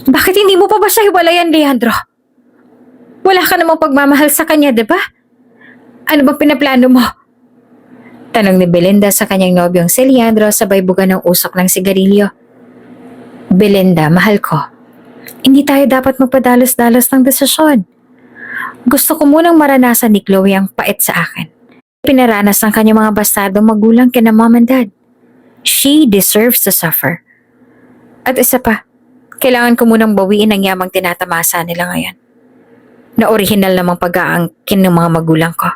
Bakit hindi mo pa ba siya hiwalayan, Leandro? Wala ka namang pagmamahal sa kanya, di ba? Ano bang pinaplano mo? Tanong ni Belinda sa kanyang nobyong si Leandro sabay buga ng usok ng sigarilyo. Belinda, mahal ko. Hindi tayo dapat magpadalos-dalos ng desisyon. Gusto ko munang maranasan ni Chloe ang pait sa akin. Pinaranas ng kanyang mga bastardong magulang kina mom and dad. She deserves to suffer. At isa pa, kailangan ko munang bawiin ang yamang tinatamasa nila ngayon. Na orihinal namang pag-aangkin ng mga magulang ko.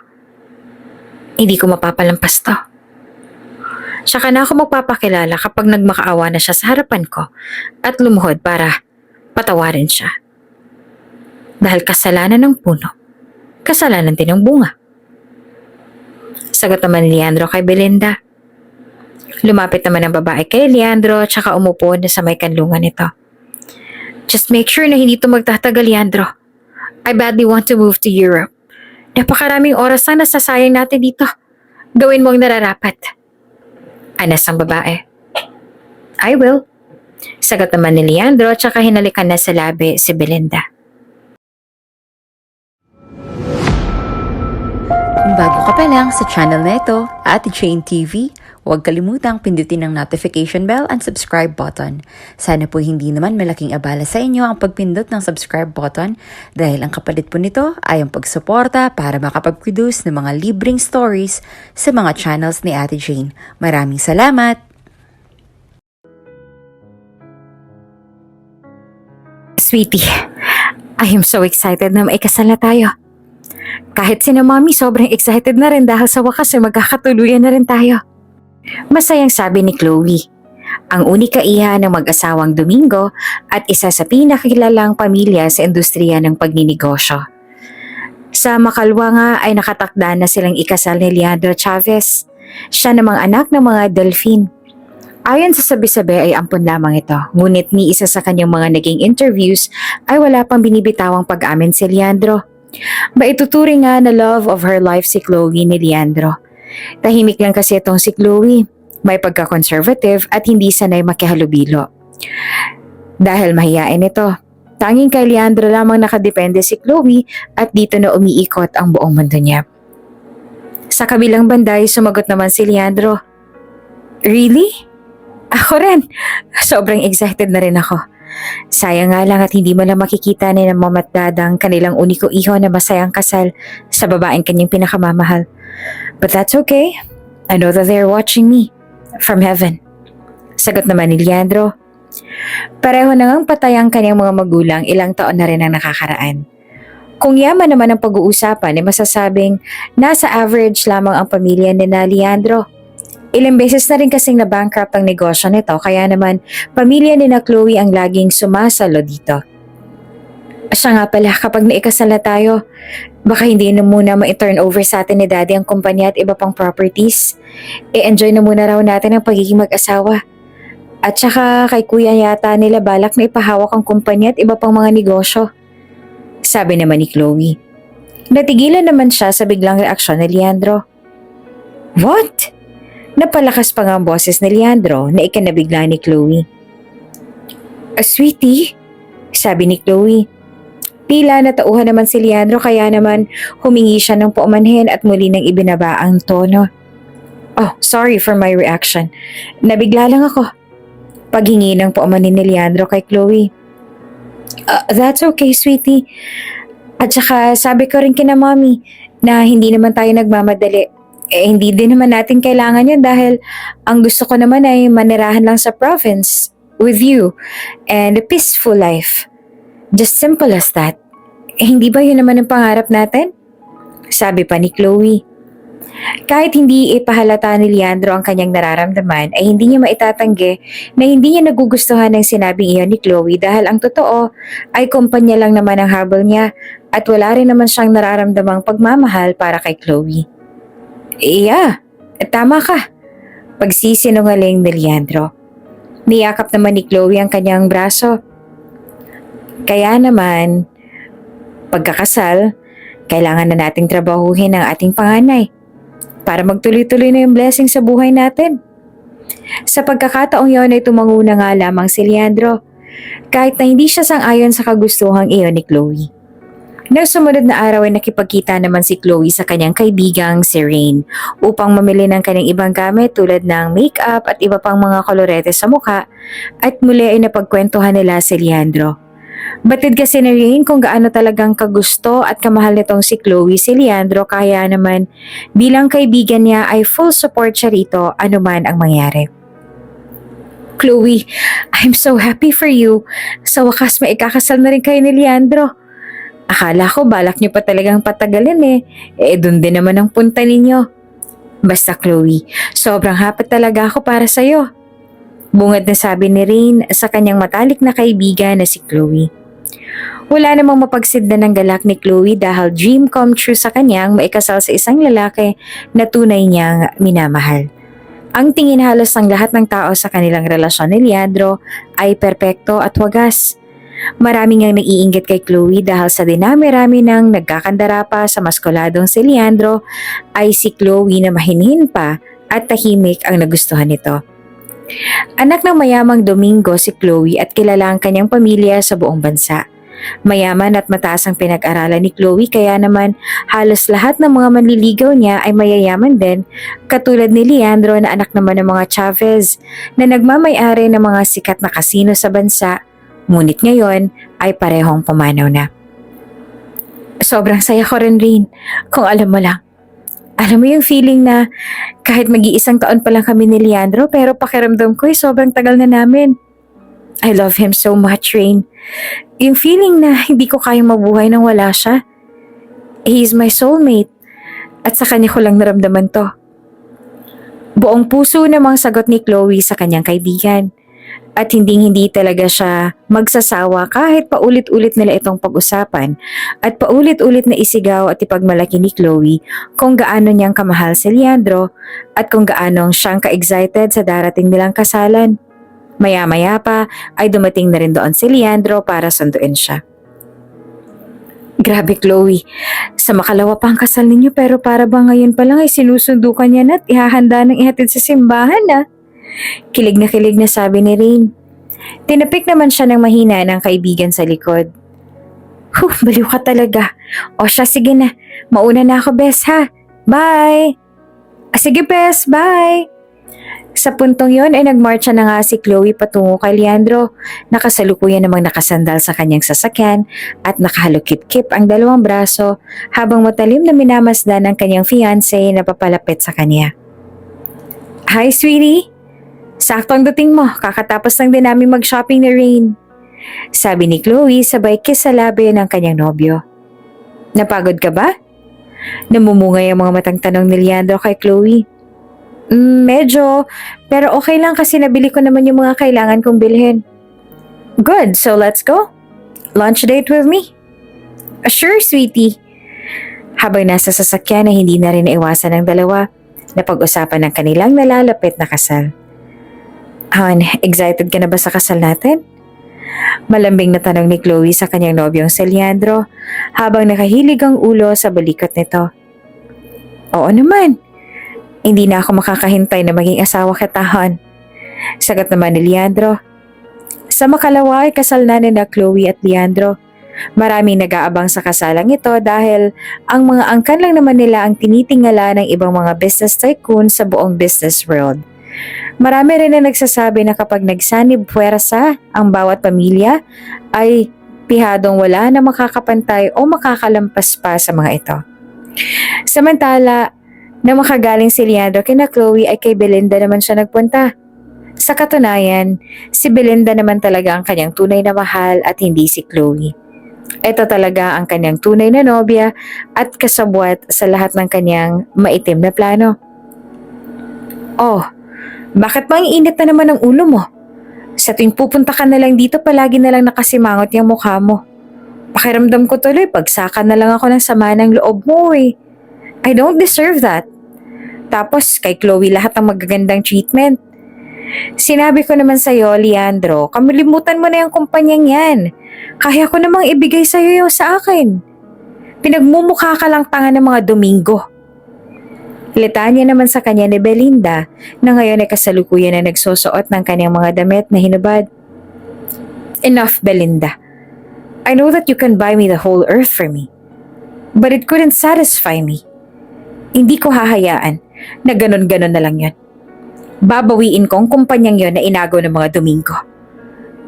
Hindi ko mapapalampas to. Tsaka na ako magpapakilala kapag nagmakaawa na siya sa harapan ko at lumuhod para patawarin siya. Dahil kasalanan ng puno, kasalanan din ng bunga. Sagot naman ni Leandro kay Belinda. Lumapit naman ang babae kay Leandro tsaka umupo na sa may kanlungan nito. Just make sure na hindi ito magtatagal, Leandro. I badly want to move to Europe. Napakaraming oras na nasasayang natin dito. Gawin mo ang nararapat. Anas ang babae. I will. Sagot naman ni Leandro tsaka hinalikan na sa labi si Belinda. Kung bago ka pa lang sa channel na ito, Ate Jane TV, huwag kalimutang pindutin ang notification bell and subscribe button. Sana po hindi naman malaking abala sa inyo ang pagpindot ng subscribe button dahil ang kapalit po nito ay ang pagsuporta para makapag-produce ng mga libreng stories sa mga channels ni Ate Jane. Maraming salamat! Sweetie, I am so excited na maikasal na tayo. Kahit sina Mommy sobrang excited na rin dahil sa wakas ay magkakatuluyan na rin tayo. Masayang sabi ni Chloe, ang unika iha ng mag-asawang Domingo at isa sa pinakakilalang pamilya sa industriya ng pagninegosyo. Sa makalwa nga ay nakatakda na silang ikasal ni Leandro Chavez. Siya namang anak ng mga Delphine. Ayon sa sabi-sabi ay ampon lamang ito, ngunit ni isa sa kanyang mga naging interviews ay wala pang binibitawang pag-amin si Leandro. Maituturing nga na love of her life si Chloe ni Leandro. Tahimik lang kasi itong si Chloe, may pagka-conservative at hindi sanay makihalubilo. Dahil mahiyain ito, tanging kay Leandro lamang nakadepende si Chloe at dito na umiikot ang buong mundo niya. Sa kabilang banda ay sumagot naman si Leandro. Really? Ako rin. Sobrang excited na rin ako. Sayang nga lang at hindi mo lang makikita ni ng mom at dad ang kanilang uniko iho na masayang kasal sa babaeng kanyang pinakamamahal. But that's okay. I know that they're watching me from heaven. Sagot naman ni Leandro. Pareho na ngang patay ang kanyang mga magulang, ilang taon na rin ang nakakaraan. Kung yaman naman ang pag-uusapan ay masasabing nasa average lamang ang pamilya ni na Leandro. Ilang beses na rin kasing na-bankrupt ang negosyo nito kaya naman pamilya ni na Chloe ang laging sumasalo dito. Siya nga pala, kapag naikasal na tayo, baka hindi na muna ma-turn over sa atin ni Daddy ang kumpanya at iba pang properties. I-enjoy na muna raw natin ang pagiging mag-asawa. At saka kay kuya yata nila balak na ipahawak ang kumpanya at iba pang mga negosyo. Sabi naman ni Chloe. Natigilan naman siya sa biglang reaksyon ni Leandro. What? Napalakas pa nga ang boses ni Leandro na ikinabigla ni Chloe. Sweetie, sabi ni Chloe. Tila natauhan naman si Leandro kaya naman humingi siya ng paumanhin at muli nang ibinaba ang tono. Oh, sorry for my reaction. Nabigla lang ako. Paghingi ng paumanhin ni Leandro kay Chloe. That's okay, sweetie. At saka sabi ko rin kina Mommy na hindi naman tayo nagmamadali. Hindi din naman natin kailangan yun dahil ang gusto ko naman ay manirahan lang sa province with you and a peaceful life. Just simple as that. Hindi ba yun naman ang pangarap natin? Sabi pa ni Chloe. Kahit hindi ipahalata ni Leandro ang kanyang nararamdaman ay hindi niya maitatanggi na hindi niya nagugustuhan ng sinabing iyon ni Chloe dahil ang totoo ay kumpanya lang naman ang habol niya at wala rin naman siyang nararamdamang pagmamahal para kay Chloe. Iya, tama ka. Pagsisinungaling ni Leandro. Niyakap naman ni Chloe ang kanyang braso. Kaya naman, pagkakasal, kailangan na nating trabahuhin ang ating panganay para magtuloy-tuloy na yung blessing sa buhay natin. Sa pagkakataong yon ay tumanguna nga lamang si Leandro. kahit na hindi siya sang-ayon sa kagustuhang iyon ni Chloe. Nang sumunod na araw ay nakipagkita naman si Chloe sa kanyang kaibigang si Rain upang mamili ng kanyang ibang gamit tulad ng makeup at iba pang mga kolorete sa mukha at muli ay napagkwentuhan nila si Leandro. Batid kasi ni Rain kung gaano talagang kagusto at kamahal nitong si Chloe si Leandro kaya naman bilang kaibigan niya ay full support siya rito anuman ang mangyari. Chloe, I'm so happy for you. Sa wakas maikakasal na rin kayo ni Leandro. Akala ko balak niyo pa talagang patagalin eh. Dun din naman ang punta ninyo. Basta Chloe, sobrang happy talaga ako para sa'yo. Bungad na sabi ni Rain sa kanyang matalik na kaibigan na si Chloe. Wala namang mapagsidna ng galak ni Chloe dahil dream come true sa kanyang maikasal sa isang lalaki na tunay niyang minamahal. Ang tingin halos ng lahat ng tao sa kanilang relasyon ni Leandro ay perpekto at wagas. Maraming ang naiinggit kay Chloe dahil sa dinami-rami ng nagkakandara pa sa maskuladong si Leandro ay si Chloe na mahinhin pa at tahimik ang nagustuhan nito. Anak ng mayamang Domingo si Chloe at kilala ang kanyang pamilya sa buong bansa. Mayaman at mataas ang pinag-aralan ni Chloe kaya naman halos lahat ng mga manliligaw niya ay mayayaman din katulad ni Leandro na anak naman ng mga Chavez na nagmamay-ari ng mga sikat na kasino sa bansa. Ngunit ngayon ay parehong pumanaw na. Sobrang saya ko rin, Rain, kung alam mo lang. Alam mo yung feeling na kahit mag-iisang taon pa lang kami ni Leandro pero pakiramdam ko sobrang tagal na namin. I love him so much, Rain. Yung feeling na hindi ko kayang mabuhay nang wala siya. He is my soulmate at sa kanya ko lang naramdaman to. Buong puso namang sagot ni Chloe sa kanyang kaibigan. At hindi talaga siya magsasawa kahit paulit-ulit nila itong pag-usapan at paulit-ulit na isigaw at ipagmalaki ni Chloe kung gaano niyang kamahal si Leandro at kung gaano siyang ka-excited sa darating nilang kasalan. Maya-maya pa ay dumating na rin doon si Leandro para sunduin siya. Grabe Chloe, sa makalawa pa ang kasal ninyo pero para ba ngayon pa lang ay sinusundo ka niya na at ihahanda ng ihatid sa simbahan ah. Kilig na sabi ni Rain. Tinapik naman siya ng mahina ng kaibigan sa likod. Baliw ka talaga. O siya, sige na. Mauna na ako, Bes, ha? Bye! Sige, Bes, bye! Sa puntong yon ay nagmarcha na nga si Chloe patungo kay Leandro. Nakasalukuyan namang nakasandal sa kanyang sasakyan at nakahalukip-kip ang dalawang braso habang matalim na minamasdan ng kanyang fiancé na papalapit sa kanya. Hi, sweetie! Saktong dating mo, kakatapos lang din namin mag-shopping ni Rain. Sabi ni Chloe sabay kiss sa labi ng kanyang nobyo. Napagod ka ba? Namumungay ang mga matang tanong ni Leandro kay Chloe. Medyo, pero okay lang kasi nabili ko naman yung mga kailangan kong bilhin. Good, so let's go. Lunch date with me? Sure, sweetie. Habang nasa sasakyan na hindi na rin naiwasan ng dalawa, napag-usapan ng kanilang nalalapit na kasal. Han, excited ka na ba sa kasal natin? Malambing na tanong ni Chloe sa kanyang nobyong si Leandro habang nakahilig ang ulo sa balikot nito. Oo naman. Hindi na ako makakahintay na maging asawa kita, Han. Sagot naman ni Leandro. Sa makalawa ay kasal na nila Chloe at Leandro. Maraming nag-aabang sa kasalang ito dahil ang mga angkan lang naman nila ang tinitingala ng ibang mga business tycoon sa buong business world. Marami rin na nagsasabi na kapag nagsanib puwersa ang bawat pamilya ay pihadong wala na makakapantay o makakalampas pa sa mga ito. Samantala, na makagaling si Leandro kina Chloe ay kay Belinda naman siya nagpunta. Sa katunayan, si Belinda naman talaga ang kanyang tunay na mahal at hindi si Chloe. Ito talaga ang kanyang tunay na nobya at kasabwat sa lahat ng kanyang maitim na plano. Oh, bakit ba ang init na naman ang ulo mo? Sa tuwing pupunta ka na lang dito, palagi na lang nakasimangot yung mukha mo. Pakiramdam ko tuloy, pagsaka na lang ako ng sama ng loob mo eh. I don't deserve that. Tapos kay Chloe lahat ng magagandang treatment. Sinabi ko naman sa'yo, Leandro, kamalimutan mo na yung kumpanyang yan. Kaya ko namang ibigay sa'yo yung sa akin. Pinagmumukha ka lang tanga ng mga Domingo. Litanya naman sa kanya ni Belinda na ngayon ay kasalukuyan na nagsusuot ng kanyang mga damit na hinubad. Enough, Belinda. I know that you can buy me the whole earth for me. But it couldn't satisfy me. Hindi ko hahayaan na ganon-ganon na lang yon. Babawiin ko ang kumpanyang yon na inagaw ng mga Domingo.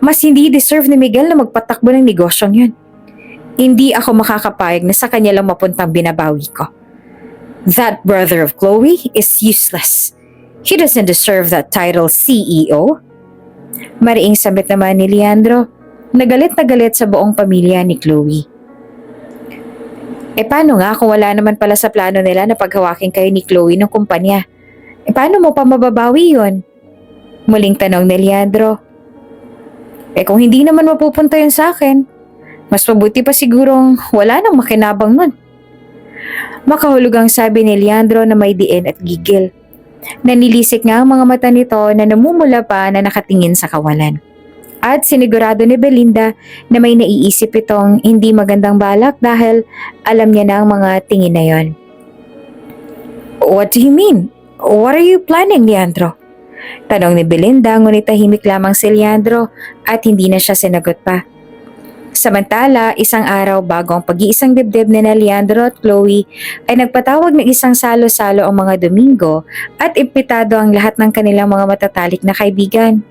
Mas hindi deserve ni Miguel na magpatakbo ng negosyong yon. Hindi ako makakapayag na sa kanya lang mapuntang binabawi ko. That brother of Chloe is useless. He doesn't deserve that title CEO. Mariing sabit naman ni Leandro, nagalit na galit sa buong pamilya ni Chloe. Paano nga kung wala naman pala sa plano nila na paghawakin kayo ni Chloe ng kumpanya? Paano mo pa mababawi yun? Muling tanong ni Leandro. Kung hindi naman mapupunta yun sa akin, mas mabuti pa sigurong wala nang makinabang nun. Makahulugang sabi ni Leandro na may diin at gigil. Nanilisik nga ang mga mata nito na namumula pa na nakatingin sa kawalan. At sinigurado ni Belinda na may naiisip itong hindi magandang balak dahil alam niya na ang mga tingin na yon. What do you mean? What are you planning, Leandro? Tanong ni Belinda, ngunit tahimik lamang si Leandro at hindi na siya sinagot pa. Samantala, isang araw bago ang pag-iisang dibdib ni Leandro at Chloe ay nagpatawag ng isang salo-salo ang mga Domingo at impitado ang lahat ng kanilang mga matatalik na kaibigan.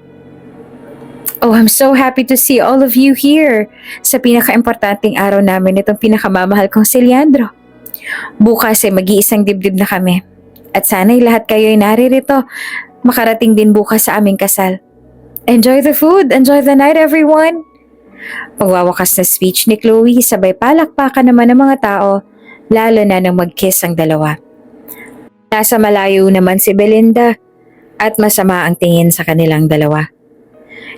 Oh, I'm so happy to see all of you here sa pinaka-importanting araw namin itong pinakamamahal kong si Leandro. Bukas ay mag-iisang dibdib na kami at sana'y lahat kayo ay naririto makarating din bukas sa aming kasal. Enjoy the food! Enjoy the night, everyone! Pagwawakas na speech ni Chloe, sabay palakpakan naman ng mga tao, lalo na nang mag-kiss ang dalawa. Nasa malayo naman si Belinda at masama ang tingin sa kanilang dalawa.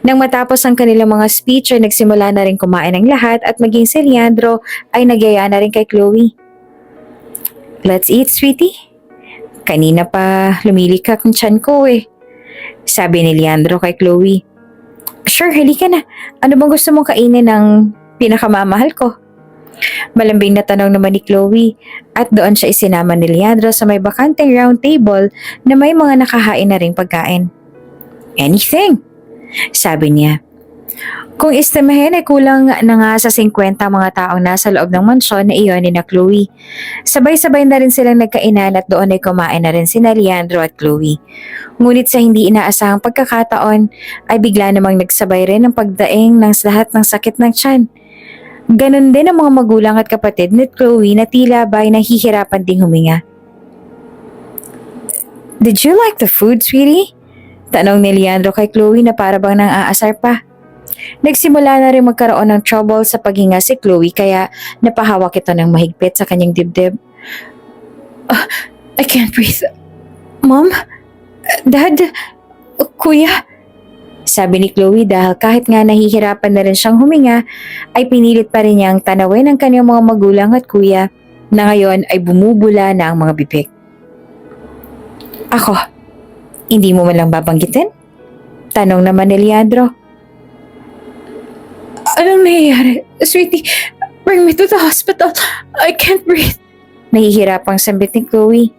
Nang matapos ang kanilang mga speech ay nagsimula na rin kumain ang lahat at maging si Leandro ay nagyaya na rin kay Chloe. Let's eat, sweetie. Kanina pa lumilikak ang tiyan ko eh. Sabi ni Leandro kay Chloe. Sure, halika na. Ano bang gusto mong kainin ng pinakamamahal ko? Malambing na tanong naman ni Chloe at doon siya isinama ni Leandro sa may bakanteng round table na may mga nakahain na ring pagkain. Anything, sabi niya. Kung istimahin ay kulang na nga sa 50 mga taong nasa loob ng mansyon na iyon ni na Chloe. Sabay-sabay na rin silang nagkainan at doon ay kumain na rin sina Leandro at Chloe. Ngunit sa hindi inaasahang pagkakataon ay bigla namang nagsabay rin ang pagdaing ng lahat ng sakit ng tiyan. Ganon din ang mga magulang at kapatid ni Chloe na tila ba'y nahihirapan ding huminga. Did you like the food, sweetie? Tanong ni Leandro kay Chloe na para bang nang aasar pa. Nagsimula na rin magkaroon ng trouble sa paghinga si Chloe kaya napahawak ito ng mahigpit sa kanyang dibdib. I can't breathe. Mom? Dad? Kuya? Sabi ni Chloe dahil kahit nga nahihirapan na rin siyang huminga ay pinilit pa rin niyang tanawin ang kanyang mga magulang at kuya na ngayon ay bumubula na ang mga bibig. Ako? Hindi mo man lang babanggitin? Tanong naman ni Leandro. Anong nangyayari? Sweetie, bring me to the hospital. I can't breathe. Nahihirapang sambit ni Chloe.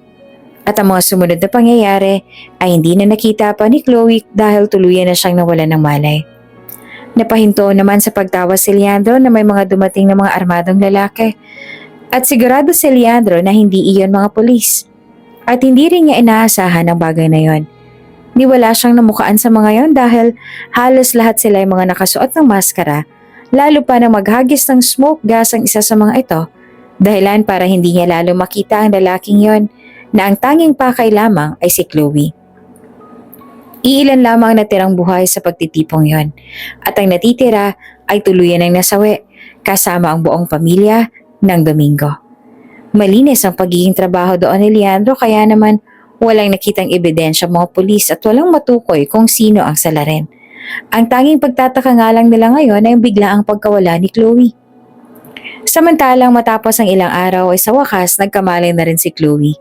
At ang mga sumunod na pangyayari ay hindi na nakita pa ni Chloe dahil tuluyan na siyang nawalan ng malay. Napahinto naman sa pagtawa si Leandro na may mga dumating na mga armadong lalaki. At sigurado si Leandro na hindi iyon mga pulis. At hindi rin niya inaasahan ang bagay na yon. Niwala siyang namukaan sa mga yon dahil halos lahat sila ay mga nakasuot ng maskara, lalo pa na maghagis ng smoke gas ang isa sa mga ito, dahilan para hindi niya lalo makita ang lalaking yon na ang tanging pakay lamang ay si Chloe. Iilan lamang natirang buhay sa pagtitipong yon at ang natitira ay tuluyan ng nasawi kasama ang buong pamilya ng Domingo. Malinis ang pagiging trabaho doon ni Leandro kaya naman walang nakitang ebidensya mga pulis at walang matukoy kung sino ang salarin. Ang tanging pagtataka nga lang nila ngayon ay biglaang pagkawala ni Chloe. Samantalang matapos ang ilang araw ay sa wakas nagkamali na rin si Chloe.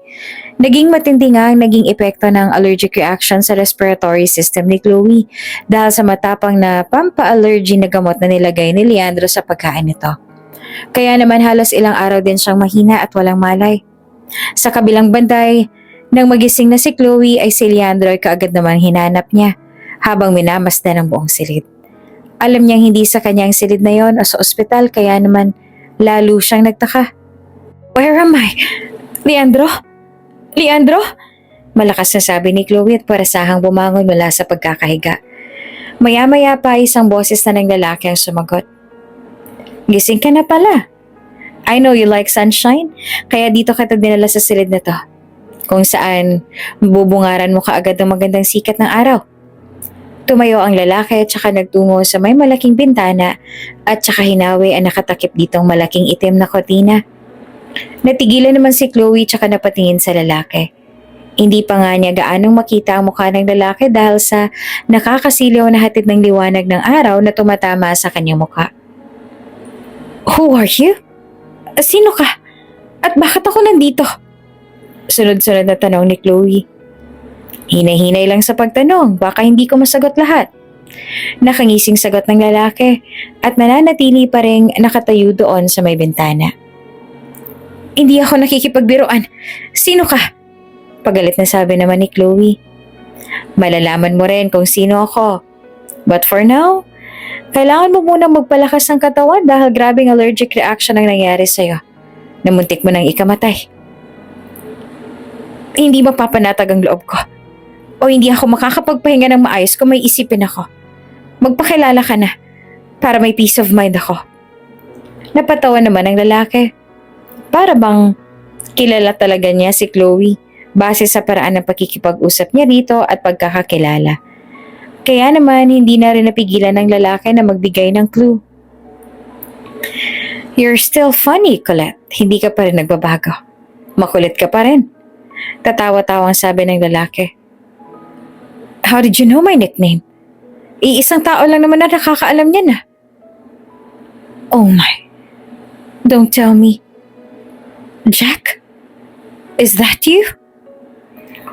Naging matindi nga ang naging epekto ng allergic reaction sa respiratory system ni Chloe dahil sa matapang na pampa-allergy na gamot na nilagay ni Leandro sa pagkain nito. Kaya naman halos ilang araw din siyang mahina at walang malay. Sa kabilang banday, nang magising na si Chloe ay si Leandro ay kaagad naman hinanap niya habang minamasdan ang buong silid. Alam niyang hindi sa kanyang silid na yon o sa ospital kaya naman lalo siyang nagtaka. Where am I? Leandro? Leandro? Malakas na sabi ni Chloe at parasahang bumangon mula sa pagkakahiga. Maya-maya pa isang boses na ng lalaki ang sumagot. Gising ka na pala. I know you like sunshine, kaya dito kita dinala sa silid na to. Kung saan bubungaran mo kaagad ng magandang sikat ng araw. Tumayo ang lalaki at saka nagtungo sa may malaking bintana at saka hinawi ang nakatakip ditong malaking itim na kortina. Natigilan naman si Chloe tsaka napatingin sa lalaki. Hindi pa nga niya gaanong makita ang mukha ng lalaki dahil sa nakakasiliw na hatid ng liwanag ng araw na tumatama sa kanyang mukha. Who are you? Sino ka? At bakit ako nandito? Sunod-sunod na tanong ni Chloe. Hinay-hinay lang sa pagtanong, baka hindi ko masagot lahat. Nakangising sagot ng lalaki at nananatili pa rin nakatayo doon sa may bintana. Hindi ako nakikipagbiruan. Sino ka? Pagalit na sabi naman ni Chloe. Malalaman mo rin kung sino ako. But for now, kailangan mo munang magpalakas ng katawan dahil grabing allergic reaction ang nangyari sa'yo. Namuntik mo nang ikamatay. Hindi mapapanatag ang loob ko. O hindi ako makakapagpahinga ng maayos kung may isipin ako. Magpakilala ka na para may peace of mind ako. Napatawa naman ang lalaki. Para bang kilala talaga niya si Chloe base sa paraan ng pakikipag-usap niya dito at pagkakakilala. Kaya naman hindi na rin napigilan ng lalaki na magbigay ng clue. You're still funny, Colette. Hindi ka pa rin nagbabago. Makulit ka pa rin. Tatawa-tawang sabi ng lalaki. How did you know my nickname? Iisang tao lang naman na nakakaalam niyan ah. Oh my. Don't tell me. Jack? Is that you?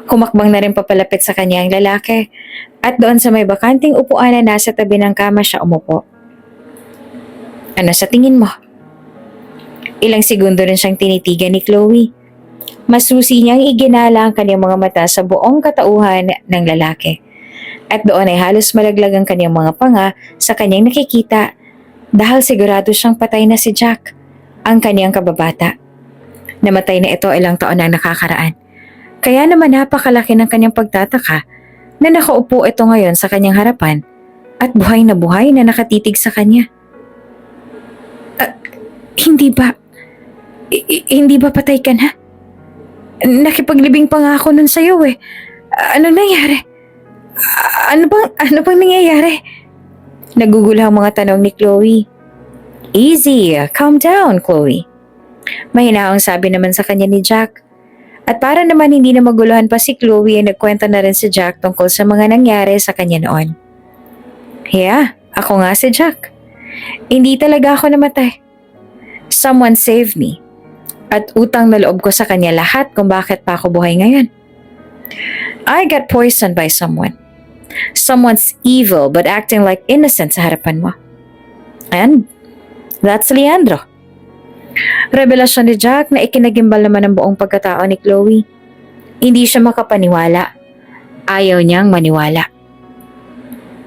Kumakbang na rin papalapit sa kanya ang lalaki at doon sa may bakanting upuan na nasa tabi ng kama siya umupo. Ano sa tingin mo? Ilang segundo rin siyang tinitigan ni Chloe. Masusi niyang iginala ang kanyang mga mata sa buong katauhan ng lalaki. At doon ay halos malaglag ang kanyang mga panga sa kanyang nakikita dahil sigurado siyang patay na si Jack, ang kanyang kababata. Namatay na ito ilang taon ang nakakaraan. Kaya naman napakalaki ng kanyang pagtataka na nakaupo ito ngayon sa kanyang harapan at buhay na nakatitig sa kanya. Hindi ba patay ka na? Nakipaglibing pa nga ako nun sa'yo eh. Ano nangyari? Ano bang nangyayari? Naguguluhang mga tanong ni Chloe. Easy, calm down, Chloe. Mahinaong sabi naman sa kanya ni Jack. At para naman hindi na maguluhan pa si Chloe ay nagkwento na rin si Jack tungkol sa mga nangyari sa kanya noon. Yeah, ako nga si Jack. Hindi talaga ako namatay. Someone saved me. At utang na loob ko sa kanya lahat kung bakit pa ako buhay ngayon. I got poisoned by someone. Someone's evil but acting like innocent sa harapan mo. And that's Leandro. Revelasyon ni Jack na ikinagimbal naman ang buong pagkatao ni Chloe. Hindi siya makapaniwala. Ayaw niyang maniwala.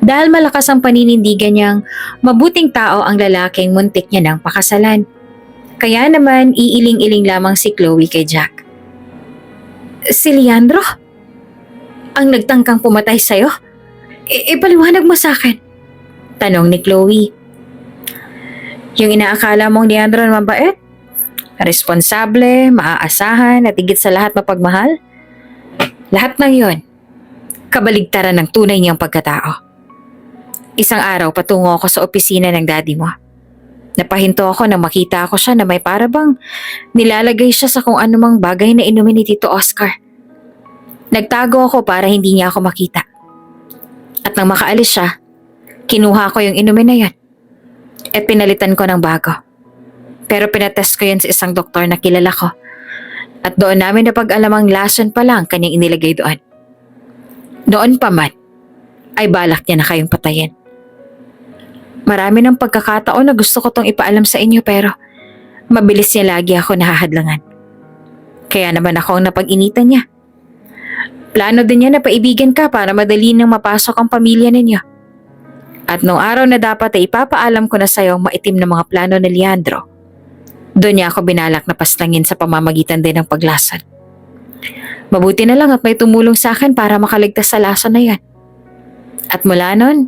Dahil malakas ang paninindigan niyang mabuting tao ang lalaking muntik niya ng pakasalan. Kaya naman iiling-iling lamang si Chloe kay Jack. Si Leandro? Ang nagtangkang pumatay sa'yo? Ipaliwanag mo sa akin. Tanong ni Chloe. Yung inaakala mong Leandro na mabait? Responsable, maaasahan at higit sa lahat mapagmahal? Lahat ng yon, kabaligtaran ng tunay niyang pagkatao. Isang araw patungo ako sa opisina ng daddy mo. Napahinto ako nang makita ako siya na may parabang nilalagay siya sa kung anumang bagay na inumin ni Tito Oscar. Nagtago ako para hindi niya ako makita. At nang makaalis siya, kinuha ko yung inumin na yan. At pinalitan ko ng bago. Pero pinatest ko yun sa isang doktor na kilala ko. At doon namin napag-alamang lason pa lang kanyang inilagay doon. Noon pa man, ay balak niya na kayong patayin. Marami ng pagkakataon na gusto ko tong ipaalam sa inyo pero mabilis niya lagi ako nahahadlangan. Kaya naman ako ang napag-initan niya. Plano din niya na paibigan ka para madali nang mapasok ang pamilya ninyo. At nung araw na dapat ay ipapaalam ko na sa'yo ang maitim na mga plano ni Leandro, doon niya ako binalak na paslangin sa pamamagitan din ng paglason. Mabuti na lang at may tumulong sa akin para makaligtas sa lason na yan. At mula nun,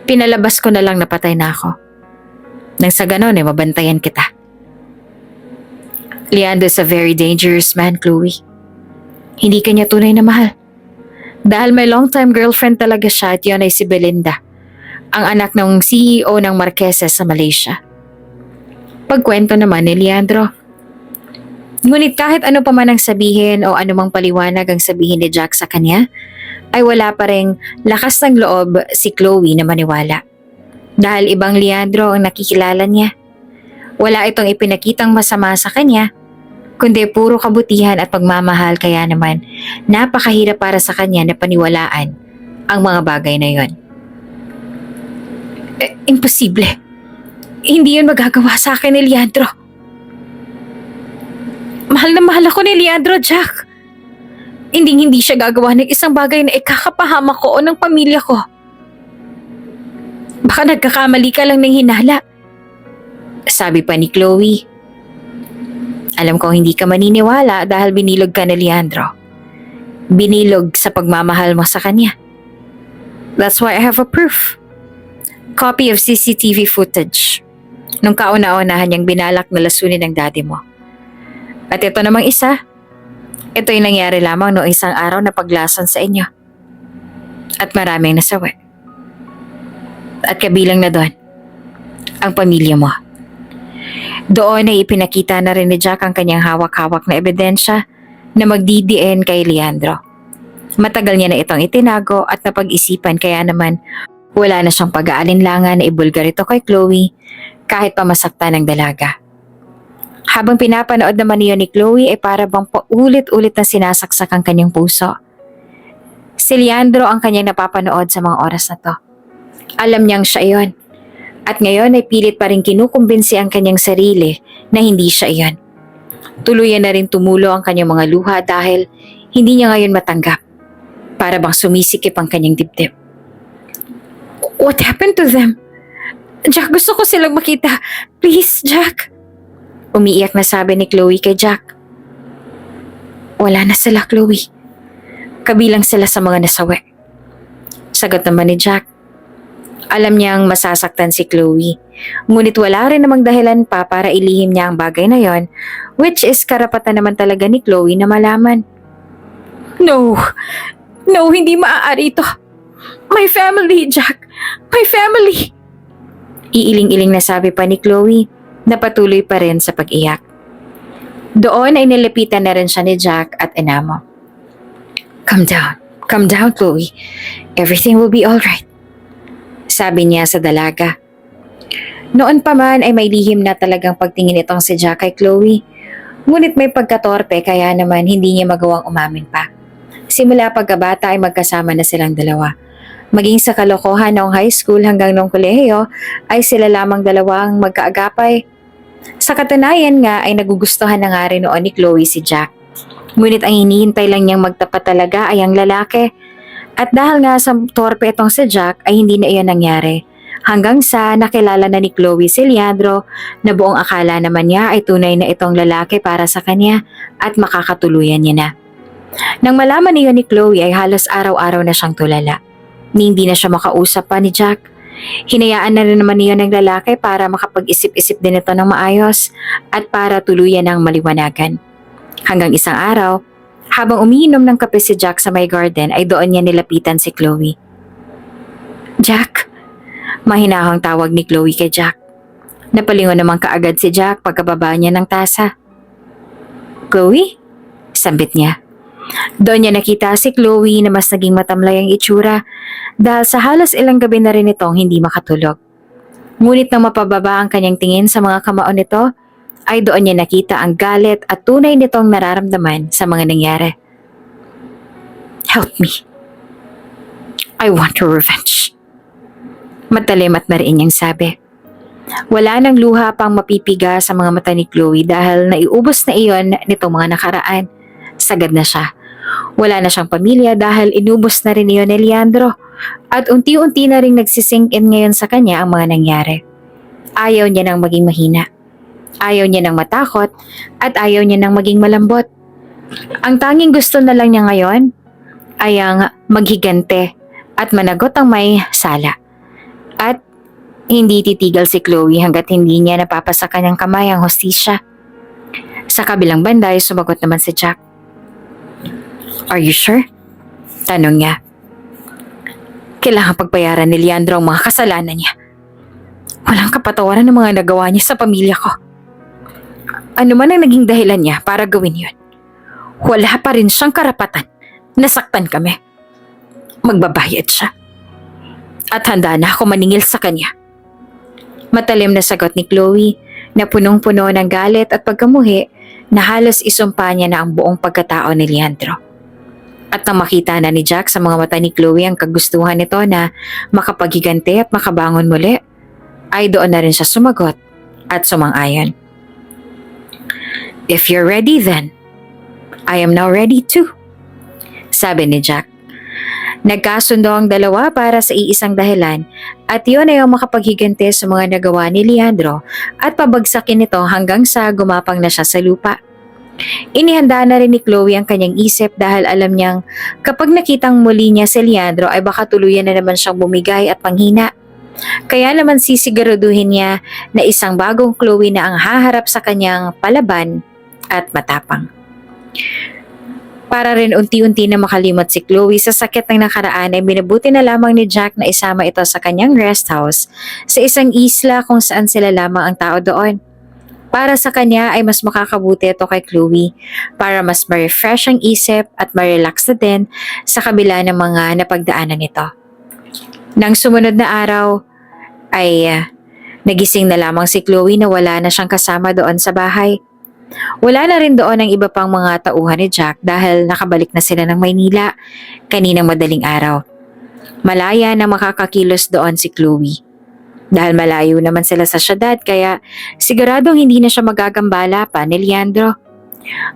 pinalabas ko na lang na patay na ako. Nang sa ganon ay mabantayan kita. Leandro is a very dangerous man, Chloe. Hindi kanya tunay na mahal. Dahil may long-time girlfriend talaga siya at yun ay si Belinda, ang anak ng CEO ng Marquesas sa Malaysia. Pagkwento naman ni Leandro. Ngunit kahit ano pa man ang sabihin o anumang paliwanag ang sabihin ni Jack sa kanya, ay wala pa ring lakas ng loob si Chloe na maniwala. Dahil ibang Leandro ang nakikilala niya. Wala itong ipinakitang masama sa kanya, kundi puro kabutihan at pagmamahal, kaya naman napakahirap para sa kanya na paniwalaan ang mga bagay na yon. Imposible. Hindi yun magagawa sa akin ni Leandro. Mahal na mahal ako ni Leandro, Jack. Hindi siya gagawa ng isang bagay na ikakapahamak ko o ng pamilya ko. Baka nagkakamali ka lang ng hinala. Sabi pa ni Chloe. Alam kong hindi ka maniniwala dahil binilog ka ni Leandro. Binilog sa pagmamahal mo sa kanya. That's why I have a proof. Copy of CCTV footage. Nung kauna-unahan niyang binalak na lasunin ng daddy mo. At ito namang isa. Ito yung nangyari lamang noong isang araw na paglason sa inyo. At maraming nasawi. At kabilang na doon, ang pamilya mo. Doon ay ipinakita na rin ni Jack ang kanyang hawak-hawak na ebidensya na magdidiin kay Leandro. Matagal niya na itong itinago at napag-isipan, kaya naman wala na siyang pag-aalinlangan na ibulgar ito kay Chloe kahit pa masaktan ng dalaga. Habang pinapanood naman niyo ni Chloe ay para bang paulit-ulit na sinasaksak ang kanyang puso. Si Leandro ang kanyang napapanood sa mga oras na to. Alam niyang siya iyon. At ngayon ay pilit pa rin kinukumbinsi ang kanyang sarili na hindi siya iyon. Tuluyan na rin tumulo ang kanyang mga luha dahil hindi niya ngayon matanggap. Para bang sumisikip ang kanyang dibdib. What happened to them? Jack, gusto ko silang makita. Please, Jack. Umiiyak na sabi ni Chloe kay Jack. Wala na sila, Chloe. Kabilang sila sa mga nasawi. Sagot naman ni Jack. Alam niyang masasaktan si Chloe. Ngunit wala rin namang dahilan pa para ilihim niya ang bagay na yon, which is karapatan naman talaga ni Chloe na malaman. No, hindi maaari ito. My family, Jack. My family. Iiling-iling na sabi pa ni Chloe na patuloy pa rin sa pag-iyak. Doon ay nilapitan na rin siya ni Jack at inamo. Calm down, Chloe. Everything will be alright. Sabi niya sa dalaga. Noon pa man ay may lihim na talagang pagtingin itong si Jack kay Chloe. Ngunit may pagkatorpe, kaya naman hindi niya magawang umamin pa. Simula pagkabata ay magkasama na silang dalawa. Maging sa kalokohan noong high school hanggang noong kolehiyo ay sila lamang dalawang magkaagapay. Sa katunayan nga ay nagugustuhan na nga rin noon ni Chloe si Jack. Ngunit ang hinihintay lang niyang magtapat talaga ay ang lalaki. At dahil nga sa torpe itong si Jack ay hindi na iyon nangyari. Hanggang sa nakilala na ni Chloe si Leandro na buong akala naman niya ay tunay na itong lalaki para sa kanya at makakatuluyan niya na. Nang malaman niyo ni Chloe ay halos araw-araw na siyang tulala. Hindi na siya makausap pa ni Jack. Hinayaan na rin naman niyo ng lalaki para makapag-isip-isip din ito ng maayos at para tuluyan ng maliwanagan. Hanggang isang araw, habang umiinom ng kape si Jack sa may garden ay doon niya nilapitan si Chloe. Jack? Mahinahang tawag ni Chloe kay Jack. Napalingon naman kaagad si Jack pagkababa niya ng tasa. Chloe? Sambit niya. Doon niya nakita si Chloe na mas naging matamlay ang itsura dahil sa halos ilang gabi na rin itong hindi makatulog. Ngunit nang mapababa ang kanyang tingin sa mga kamao nito, ay doon niya nakita ang galit at tunay nitong nararamdaman sa mga nangyari. Help me. I want your revenge. Matalim at mariin niyang sabi. Wala nang luha pang mapipiga sa mga mata ni Chloe dahil naiubos na iyon nitong mga nakaraan. Sagad na siya. Wala na siyang pamilya dahil inubos na rin iyon ni Leandro. at unti-unti na ring nagsisink in ngayon sa kanya ang mga nangyari. Ayaw niya nang maging mahina. Ayaw niya nang matakot at ayaw niya nang maging malambot. Ang tanging gusto na lang niya ngayon ay ang maghigante at managot ang may sala. At hindi titigil si Chloe hanggat hindi niya napapasa kanyang kamay ang hostisya. Sa kabilang banda ay sumagot naman si Jack. "Are you sure?" Tanong niya. Kailangan pagbayaran ni Leandro ang mga kasalanan niya. Walang kapatawaran ng mga nagawa niya sa pamilya ko. Ano man ang naging dahilan niya para gawin yun, wala pa rin siyang karapatan. Nasaktan kami. Magbabayad siya. At handa na ako maningil sa kanya. Matalim na sagot ni Chloe na punong-puno ng galit at pagkamuhi na halos isumpa niya na ang buong pagkatao ni Leandro. At nang makita na ni Jack sa mga mata ni Chloe ang kagustuhan nito na makapaghigante at makabangon muli, ay doon na rin siya sumagot at sumang-ayon. "If you're ready then, I am now ready too," sabi ni Jack. Nagkasundo ang dalawa para sa iisang dahilan at yun ay ang makapaghigante sa mga nagawa ni Leandro at pabagsakin ito hanggang sa gumapang na siya sa lupa. Inihanda na rin ni Chloe ang kanyang isip dahil alam niyang kapag nakitang muli niya si Leandro ay baka tuluyan na naman siyang bumigay at panghina. Kaya naman sisiguraduhin niya na isang bagong Chloe na ang haharap sa kanyang palaban at matapang. Para rin unti-unti na makalimot si Chloe sa sakit ng nakaraan ay minabuti na lamang ni Jack na isama ito sa kanyang rest house sa isang isla kung saan sila lamang ang tao doon. Para sa kanya ay mas makakabuti ito kay Chloe para mas ma-refresh ang isip at ma-relax na din sa kabila ng mga napagdaanan nito. Nang sumunod na araw ay nagising na lamang si Chloe na wala na siyang kasama doon sa bahay. Wala na rin doon ang iba pang mga tauhan ni Jack dahil nakabalik na sila ng Maynila kaninang madaling araw. Malaya na makakakilos doon si Chloe. Dahil malayo naman sila sa syudad kaya siguradong hindi na siya magagambala pa ni Leandro.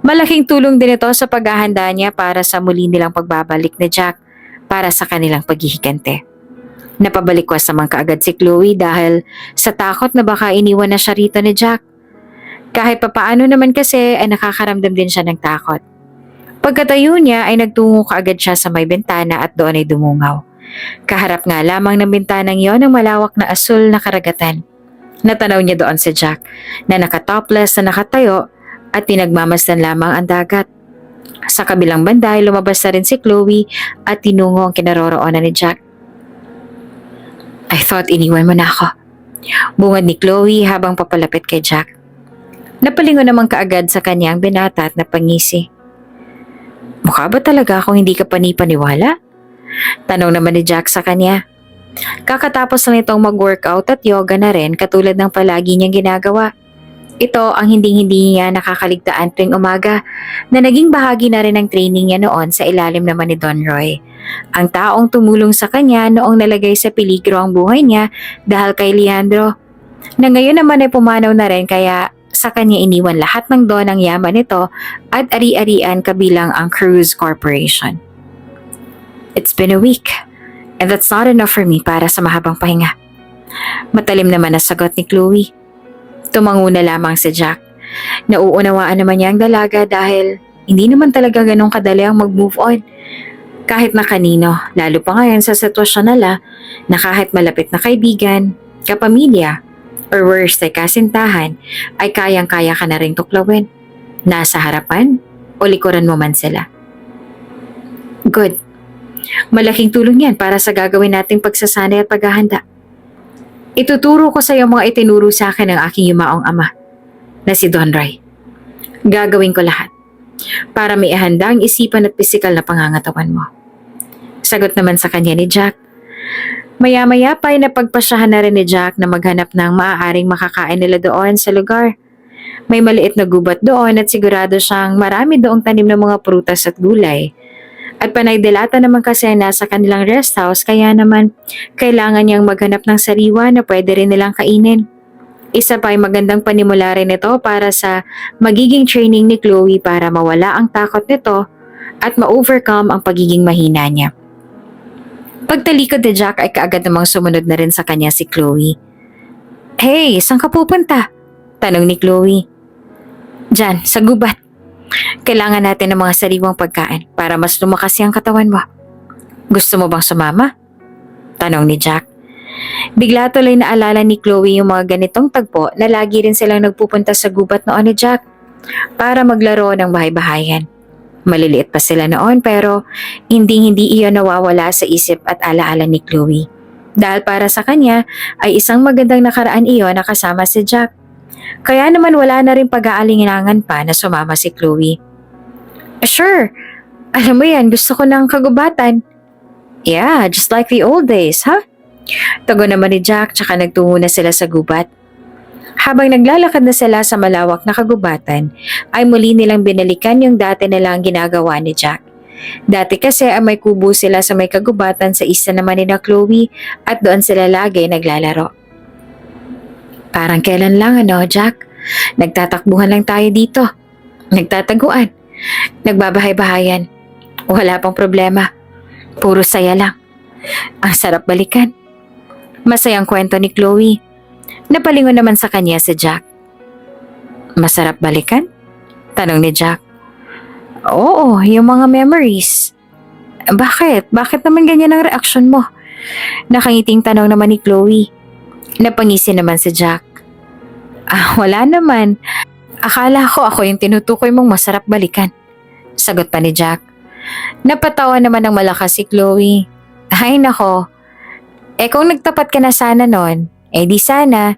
Malaking tulong din ito sa paghahanda niya para sa muli nilang pagbabalik ni Jack para sa kanilang paghihigante. Napabalikwas naman kaagad si Chloe dahil sa takot na baka iniwan na siya rito ni Jack. Kahit papaano naman kasi ay nakakaramdam din siya ng takot. Pagkatayo niya ay nagtungo kaagad siya sa may bintana at doon ay dumungaw. Kaharap nga lamang ng bintanang iyon ang malawak na asul na karagatan. Natanaw niya doon si Jack na nakatopless na nakatayo at pinagmamasdan lamang ang dagat. Sa kabilang banda ay lumabas na rin si Chloe at tinungo ang kinaroroonan ni Jack. "I thought iniwan mo na ako," bungad ni Chloe habang papalapit kay Jack. Napalingon naman kaagad sa kanyang binata at napangisi. "Mukha ba talaga akong hindi ka panipaniwala?" Tanong naman ni Jack sa kanya. Kakatapos lang itong mag-workout at yoga na rin katulad ng palagi niyang ginagawa. Ito ang hindi niya nakakaligtaan tuwing umaga na naging bahagi na rin ng training niya noon sa ilalim naman ni Don Roy. Ang taong tumulong sa kanya noong nalagay sa peligro ang buhay niya dahil kay Leandro. Na ngayon naman ay pumanaw na rin kaya sa kanya iniwan lahat ng don ang yaman nito at ari-arian kabilang ang Cruise Corporation. "It's been a week and that's not enough for me para sa mahabang pahinga." Matalim naman na sagot ni Chloe. Tumango na lamang si Jack. Nauunawaan naman niya ang dalaga dahil hindi naman talaga ganun kadali ang mag-move on. Kahit na kanino, lalo pa ngayon sa sitwasyon nila na kahit malapit na kaibigan, kapamilya, or worse ay kasintahan, ay kayang-kaya ka na rin tuklawin. Nasa harapan o likuran mo man sila. Good. Malaking tulong yan para sa gagawin nating pagsasanay at paghahanda. Ituturo ko sa iyo mga itinuro sa akin ng aking yumaong ama, na si Don Roy. Gagawin ko lahat para may ihanda ang isipan at pisikal na pangangatawan mo. Sagot naman sa kanya ni Jack. Maya-maya pa ay napagpasyahan na rin ni Jack na maghanap ng maaaring makakain nila doon sa lugar. May maliit na gubat doon at sigurado siyang marami doong tanim ng mga prutas at gulay. At panay delata naman kasi nasa kanilang rest house kaya naman kailangan niyang maghanap ng sariwa na pwede rin nilang kainin. Isa pa ay magandang panimula rin ito para sa magiging training ni Chloe para mawala ang takot nito at ma-overcome ang pagiging mahina niya. Pagtalikod ni Jack ay kaagad namang sumunod na rin sa kanya si Chloe. Hey, saan ka pupunta? Tanong ni Chloe. Diyan, sa gubat. Kailangan natin ng mga sariwang pagkain para mas lumakas ang katawan mo. Gusto mo bang sumama? Tanong ni Jack. Bigla tuloy naalala ni Chloe yung mga ganitong tagpo na lagi rin silang nagpupunta sa gubat noon ni Jack para maglaro ng bahay-bahayan. Maliliit pa sila noon pero hindi iyon nawawala sa isip at alaala ni Chloe. Dahil para sa kanya ay isang magandang nakaraan iyon na kasama si Jack. Kaya naman wala na rin pag-aalingangan pa na sumama si Chloe. Sure, alam mo yan, gusto ko ng kagubatan. Yeah, just like the old days, huh? Tugon naman ni Jack tsaka nagtungo na sila sa gubat. Habang naglalakad na sila sa malawak na kagubatan, ay muli nilang binalikan yung dati nilang ginagawa ni Jack. Dati kasi ay may kubo sila sa may kagubatan sa isa naman ni na Chloe at doon sila lagi naglalaro. Parang kailan lang Jack? Nagtatakbuhan lang tayo dito. Nagtataguan. Nagbabahay-bahayan. Wala pang problema. Puro saya lang. Ang sarap balikan. Masayang kwento ni Chloe. Napalingon naman sa kanya si Jack. Masarap balikan? Tanong ni Jack. Oo, yung mga memories. Bakit? Bakit naman ganyan ang reaksyon mo? Nakangiting tanong naman ni Chloe. Napangisi naman si Jack. Wala naman. Akala ko ako yung tinutukoy mong masarap balikan. Sagot pa ni Jack. Napatawa naman ng malakas si Chloe. Ay nako. Kung nagtapat ka na sana nun, di sana,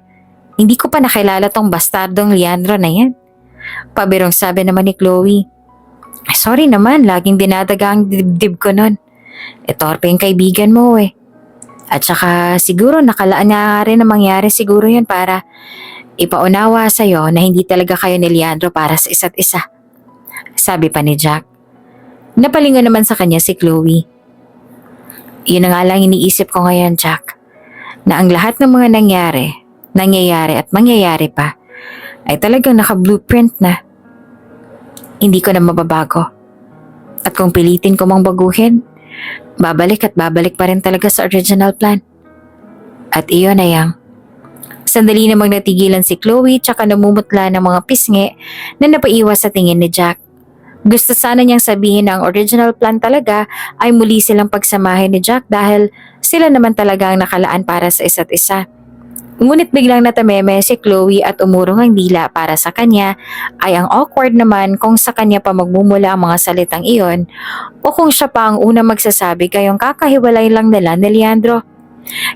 hindi ko pa nakilala tong bastardong Leandro na yan. Pabirong sabi naman ni Chloe. Sorry naman, laging dinadaga ang dibdib ko nun. Torpe yung kaibigan mo At saka siguro nakalaan nga rin na mangyari siguro yun para ipaunawa sa'yo na hindi talaga kayo ni Leandro para sa isa't isa. Sabi pa ni Jack. Napalingon naman sa kanya si Chloe. Yun na nga lang iniisip ko ngayon, Jack. Na ang lahat ng mga nangyayari at mangyayari pa ay talagang naka-blueprint na. Hindi ko na mababago. At kung pilitin ko mang baguhin, babalik pa rin talaga sa original plan. At iyon na yang. Sandali namang natigilan si Chloe tsaka namumutla ng mga pisngi na napaiwas sa tingin ni Jack. Gusto sana niyang sabihin na ang original plan talaga ay muli silang pagsamahin ni Jack dahil sila naman talaga ang nakalaan para sa isa't isa. Ngunit biglang natameme si Chloe at umurong ang dila para sa kanya ay ang awkward naman kung sa kanya pa magmumula ang mga salitang iyon o kung siya pa ang unang magsasabi kayong kakahiwalay lang nila ni Leandro.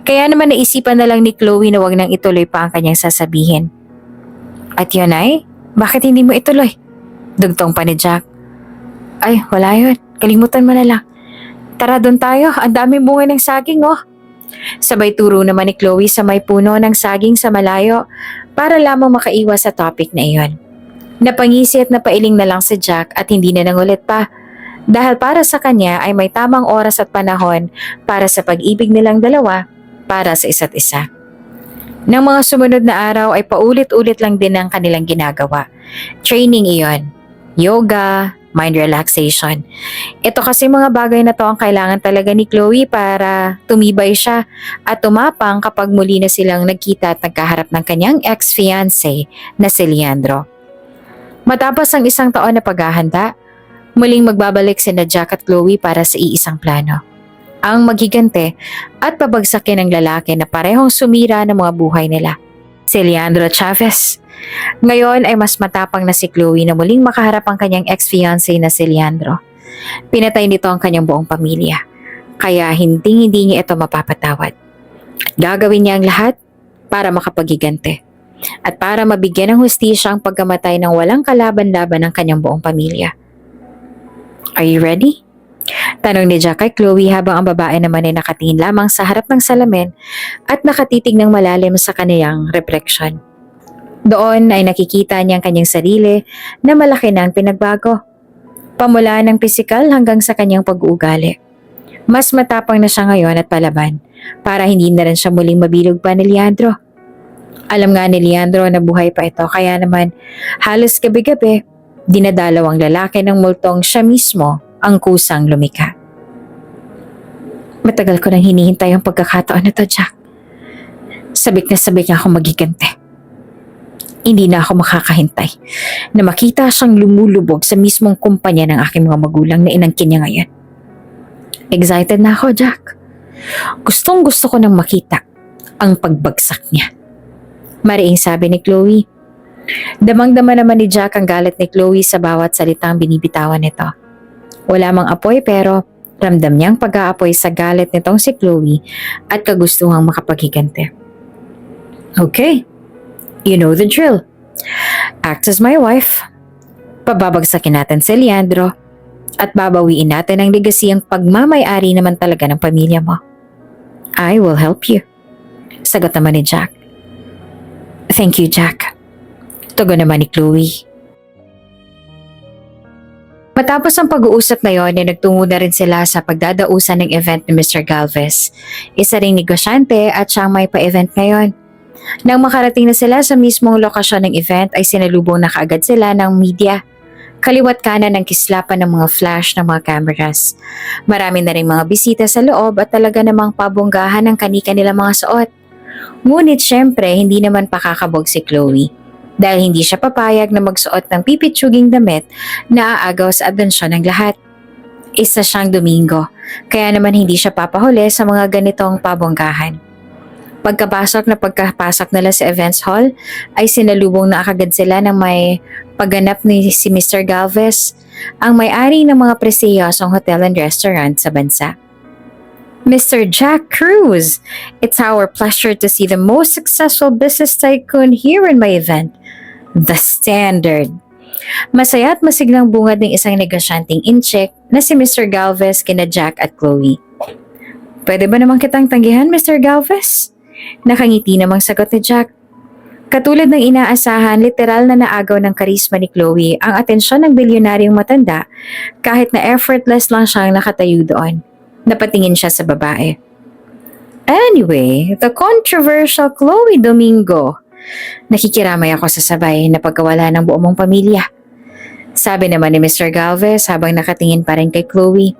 Kaya naman naisipan na lang ni Chloe na wag nang ituloy pa ang kanyang sasabihin. At yun ay, bakit hindi mo ituloy? Dugtong pa ni Jack. Ay, wala yun. Kalimutan mo na lang. Tara doon tayo, ang daming bunga ng saging Sabay turo naman ni Chloe sa may puno ng saging sa malayo para lamang makaiwas sa topic na iyon. Napangisi at napailing na lang si Jack at hindi na nangulit pa dahil para sa kanya ay may tamang oras at panahon para sa pag-ibig nilang dalawa para sa isa't isa. Nang mga sumunod na araw ay paulit-ulit lang din ang kanilang ginagawa. Training iyon, yoga, mind relaxation. Ito kasi mga bagay na to ang kailangan talaga ni Chloe para tumibay siya at tumapang kapag muli na silang nagkita at nagkaharap ng kanyang ex-fiancé na si Leandro. Matapos ang isang taon na paghahanda, muling magbabalik sina Jack at Chloe para sa iisang plano. Ang maghigante at pabagsakin ng lalaki na parehong sumira ng mga buhay nila. Si Leandro Chavez. Ngayon ay mas matapang na si Chloe na muling makaharap ang kanyang ex-fiancé na si Leandro. Pinatay nito ang kanyang buong pamilya, kaya hindi niya ito mapapatawad. Gagawin niya ang lahat para makapagigante at para mabigyan ng hustisya ang pagkamatay ng walang kalaban-laban ng kanyang buong pamilya. Are you ready? Tanong ni Jack kay Chloe habang ang babae naman ay nakatingin lamang sa harap ng salamin at nakatitig ng malalim sa kaniyang refleksyon. Doon ay nakikita niya ang kanyang sarili na malaki na ang pinagbago. Pamula ng pisikal hanggang sa kanyang pag-uugali. Mas matapang na siya ngayon at palaban para hindi na rin siya muling mabilog pa ni Leandro. Alam nga ni Leandro na buhay pa ito kaya naman halos gabi-gabi dinadalaw ang lalaki ng multong siya mismo ang kusang lumikha. Matagal ko nang hinihintay ang pagkakataon na to, Jack. Sabik na sabik nga ako magigante. Hindi na ako makakahintay na makita siyang lumulubog sa mismong kumpanya ng aking mga magulang na inangkin niya ngayon. Excited na ako, Jack. Gustong gusto ko nang makita ang pagbagsak niya. Mariing sabi ni Chloe. Damang-dama naman ni Jack ang galit ni Chloe sa bawat salitang binibitawan nito. Wala mang apoy pero ramdam niyang pag-aapoy sa galit nitong si Chloe at kagustuhang makapaghiganti. Okay, you know the drill. Act as my wife. Pababagsakin natin si Leandro at babawiin natin ang legacy ang pagmamay-ari naman talaga ng pamilya mo. I will help you. Sagot naman ni Jack. Thank you, Jack. Tugon naman ni Chloe. Matapos ang pag-uusap na yon, nagtungo na rin sila sa pagdadausan ng event ni Mr. Galvez. Isa ring negosyante at siyang may pa-event ngayon. Nang makarating na sila sa mismong lokasyon ng event ay sinalubong na kaagad sila ng media. Kaliwat kanan ng kislapan ng mga flash ng mga cameras. Marami na rin mga bisita sa loob at talaga namang pabonggahan ng kanika nilang mga suot. Ngunit syempre hindi naman pakakabog si Chloe. Dahil hindi siya papayag na magsuot ng pipitsuging damit na aagaw sa atensyon ng lahat. Isa siyang Domingo, kaya naman hindi siya papahuli sa mga ganitong pabonggahan. Pagkapasok nila sa events hall, ay sinalubong na agad sila ng may pagganap ni si Mr. Galvez, ang may-ari ng mga presiyosong hotel and restaurant sa bansa. Mr. Jack Cruz, it's our pleasure to see the most successful business tycoon here in my event, The Standard. Masaya at masiglang bungad ng isang negosyanteng incheck na si Mr. Galvez kina Jack at Chloe. Pwede ba naman kitang tanggihan, Mr. Galvez? Nakangiti namang sagot ni Jack. Katulad ng inaasahan, literal na naagaw ng karisma ni Chloe ang atensyon ng bilyonaryong matanda kahit na effortless lang siyang nakatayo doon. Napatingin siya sa babae. Anyway, the controversial Chloe Domingo. Nakikiramay ako sa sabay na pagkawala ng buong mong pamilya. Sabi naman ni Mr. Galvez habang nakatingin pa rin kay Chloe.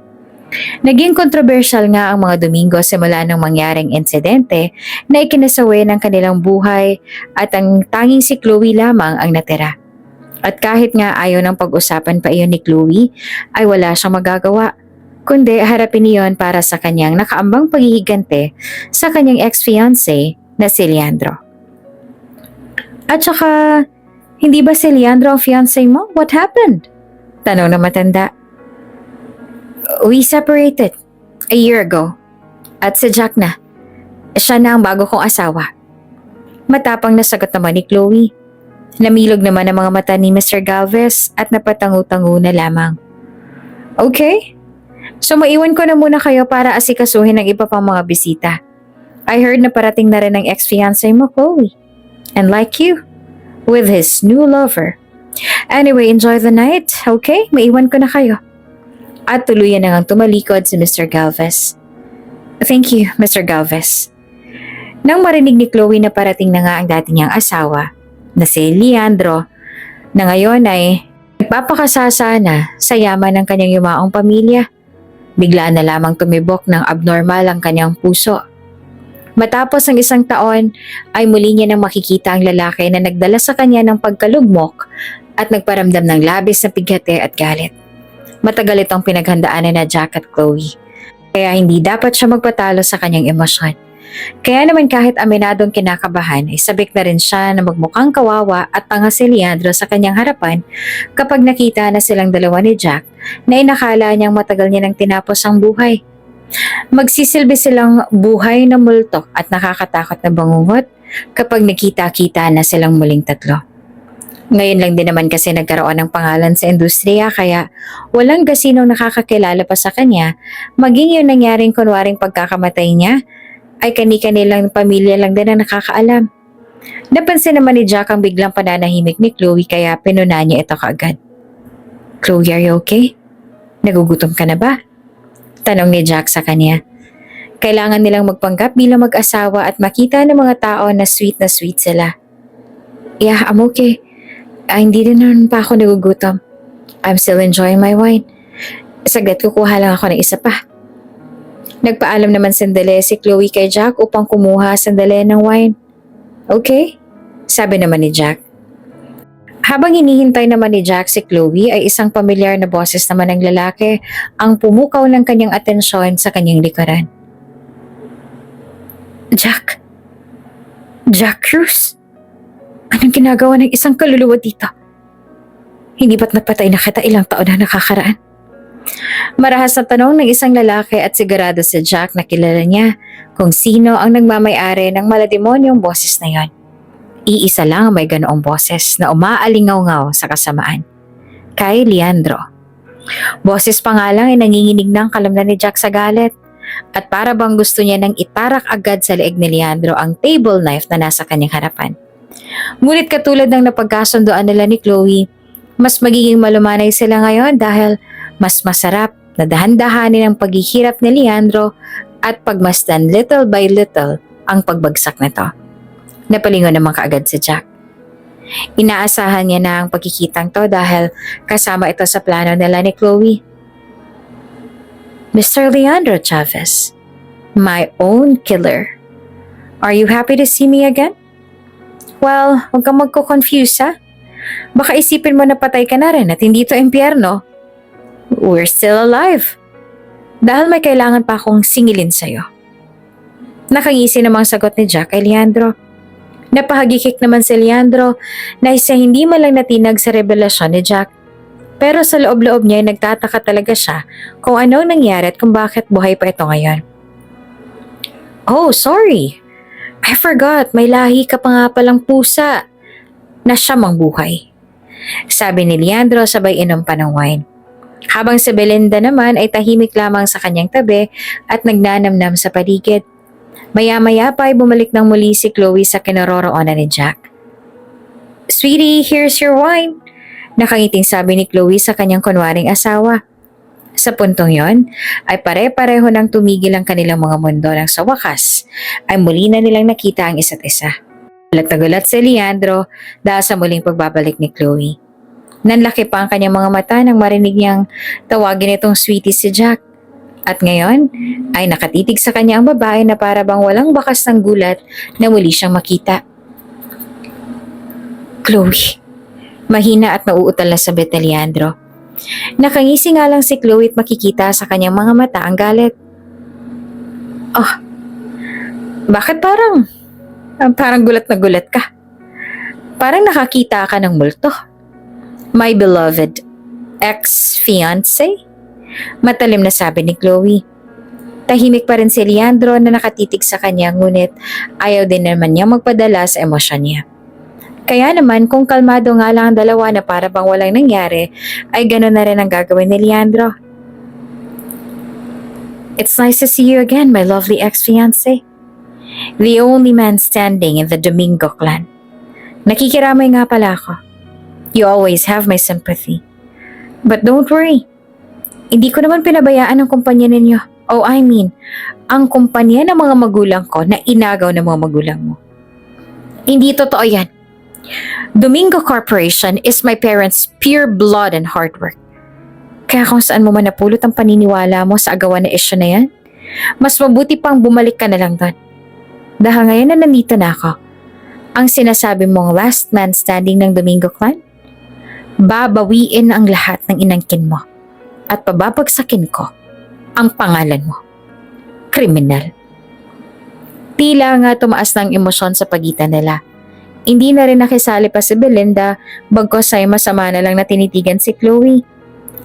Naging controversial nga ang mga Domingo simula nang mangyaring insidente na ikinasawi ng kanilang buhay at ang tanging si Chloe lamang ang natira. At kahit nga ayaw ng pag-usapan pa iyon ni Chloe, ay wala siyang magagawa. Kundi harapin niyon para sa kanyang nakaambang paghihigante sa kanyang ex-fiancé na si Leandro. At saka, hindi ba si Leandro ang fiancé mo? What happened? Tanong na matanda. We separated a year ago. At si Jack na. Siya na ang bago kong asawa. Matapang na sagot naman ni Chloe. Namilog naman ang mga mata ni Mr. Galvez at napatangu-tangu na lamang. Okay. So maiwan ko na muna kayo para asikasuhin ng iba pang mga bisita. I heard na parating na rin ang ex-fiancé mo, Chloe. And like you, with his new lover. Anyway, enjoy the night, okay? Maiwan ko na kayo. At tuluyan na ngang tumalikod si Mr. Galvez. Thank you, Mr. Galvez. Nang marinig ni Chloe na parating na nga ang dati niyang asawa, na si Leandro, na ngayon ay nagpapakasasa na sa yaman ng kanyang yumaong pamilya, biglaan na lamang tumibok ng abnormal ang kanyang puso. Matapos ang isang taon, ay muli niya nang makikita ang lalaki na nagdala sa kanya ng pagkalugmok at nagparamdam ng labis na pighati at galit. Matagal itong pinaghandaan na Jack at Chloe, kaya hindi dapat siya magpatalo sa kanyang emosyon. Kaya naman kahit aminadong kinakabahan, ay sabik na rin siya na magmukhang kawawa at tanga si Leandro sa kanyang harapan kapag nakita na silang dalawa ni Jack na inakala niyang matagal niya nang tinapos ang buhay. Magsisilbi silang buhay na multo at nakakatakot na bangungot kapag nakita-kita na silang muling tatlo. Ngayon lang din naman kasi nagkaroon ng pangalan sa industriya kaya walang gasinong nakakakilala pa sa kanya, maging yung nangyaring kunwaring pagkakamatay niya ay kani-kanilang pamilya lang din ang nakakaalam. Napansin naman ni Jack ang biglang pananahimik ni Chloe kaya pinuna niya ito kaagad. Chloe, are you okay? Nagugutom ka na ba? Tanong ni Jack sa kanya. Kailangan nilang magpanggap bilang mag-asawa at makita ng mga tao na sweet sila. Yeah, I'm okay. Hindi din naman pa ako nagugutom. I'm still enjoying my wine. Saglit kukuha lang ako ng isa pa. Nagpaalam naman sandali si Chloe kay Jack upang kumuha sandali ng wine. Okay, sabi naman ni Jack. Habang hinihintay naman ni Jack si Chloe ay isang pamilyar na boses naman ng lalaki ang pumukaw ng kanyang atensyon sa kanyang likuran. Jack? Jack Cruz? Anong ginagawa ng isang kaluluwa dito? Hindi ba't napatay na kita ilang taon na nakakaraan? Marahas na tanong ng isang lalaki at sigurado si Jack na kilala niya kung sino ang nagmamay-ari ng malademonyong boses na yon. Iisa lang ang may ganoong boses na umaalingaw-ngaw sa kasamaan. Kay Leandro. Boses pa nga lang ay nanginginig ng kalamnan ni Jack sa galit. At para bang gusto niya nang itarak agad sa leeg ni Leandro ang table knife na nasa kanyang harapan. Ngunit katulad ng napagkasundoan nila ni Chloe, mas magiging malumanay sila ngayon dahil mas masarap na dahan-dahanin ang paghihirap ni Leandro at pagmasdan little by little ang pagbagsak nito. Napalingon naman kaagad si Jack. Inaasahan niya na ang pagkikitang to dahil kasama ito sa plano nila ni Chloe. Mr. Leandro Chavez, my own killer. Are you happy to see me again? Well, huwag kang magko-confuse ha. Baka isipin mo na patay ka na rin at hindi to impyerno. We're still alive. Dahil may kailangan pa akong singilin sa'yo. Nakangisi namang sagot ni Jack kay Leandro. Napahagikik naman si Leandro na isa hindi man lang natinag sa revelasyon ni Jack. Pero sa loob-loob niya ay nagtataka talaga siya kung ano nangyari at kung bakit buhay pa ito ngayon. Oh, sorry. I forgot, may lahi ka pa nga palang pusa na siya mang buhay. Sabi ni Leandro sabay inom pa ng wine. Habang si Belinda naman ay tahimik lamang sa kanyang tabi at nagnanamnam sa paligid. Maya-maya pa ay bumalik ng muli si Chloe sa kinaroroonan ni Jack. Sweetie, here's your wine. Nakangiting sabi ni Chloe sa kanyang kunwaring asawa. Sa puntong yon, ay pare-pareho nang tumigil ang kanilang mga mundo nang sa wakas ay muli na nilang nakita ang isa't isa. Gulat na gulat si Leandro dahil sa muling pagbabalik ni Chloe. Nanlaki pa ang kanyang mga mata nang marinig niyang tawagin itong sweetie si Jack. At ngayon ay nakatitig sa kanya ang babae na para bang walang bakas ng gulat na muli siyang makita. Chloe. Mahina at nauutal na sabit ni Leandro. Nakangisi nga lang si Chloe at makikita sa kanyang mga mata ang galit. Oh, bakit parang gulat na gulat ka? Parang nakakita ka ng multo. My beloved ex-fiancé? Matalim na sabi ni Chloe. Tahimik pa rin si Leandro na nakatitig sa kanya ngunit ayaw din naman niya magpadala sa emosyon niya. Kaya naman kung kalmado nga lang ang dalawa na para bang walang nangyari, ay gano'n na rin ang gagawin ni Leandro. It's nice to see you again, my lovely ex-fiancé. The only man standing in the Domingo clan. Nakikiramay nga pala ako. You always have my sympathy. But don't worry. Hindi ko naman pinabayaan ang kumpanya ninyo. Oh, I mean, ang kumpanya ng mga magulang ko na inagaw ng mga magulang mo. Hindi totoo yan. Domingo Corporation is my parents' pure blood and hard work. Kaya kung saan mo man napulot ang paniniwala mo sa agawan na isyu na yan, mas mabuti pang bumalik ka na lang doon. Dahil ngayon na nandito na ako, ang sinasabi mong last man standing ng Domingo Clan, babawiin ang lahat ng inangkin mo at pababagsakin ko ang pangalan mo. Kriminal. Tila nga tumaas ng emosyon sa pagitan nila. Hindi na rin nakisali pa si Belinda, bagkos ay masama na lang na tinitigan si Chloe.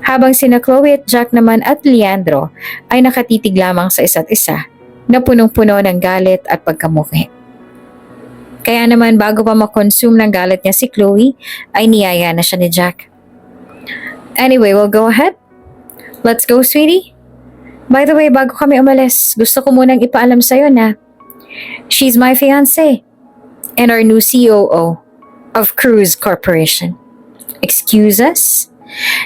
Habang sina Chloe at Jack naman at Leandro ay nakatitig lamang sa isa't isa na punong-puno ng galit at pagkamuki. Kaya naman bago pa makonsume ng galit niya si Chloe, ay niyaya na siya ni Jack. Anyway, we'll go ahead. Let's go, sweetie. By the way, bago kami umalis, gusto ko munang ipaalam sa'yo na she's my fiancé and our new COO of Cruz Corporation. Excuse us?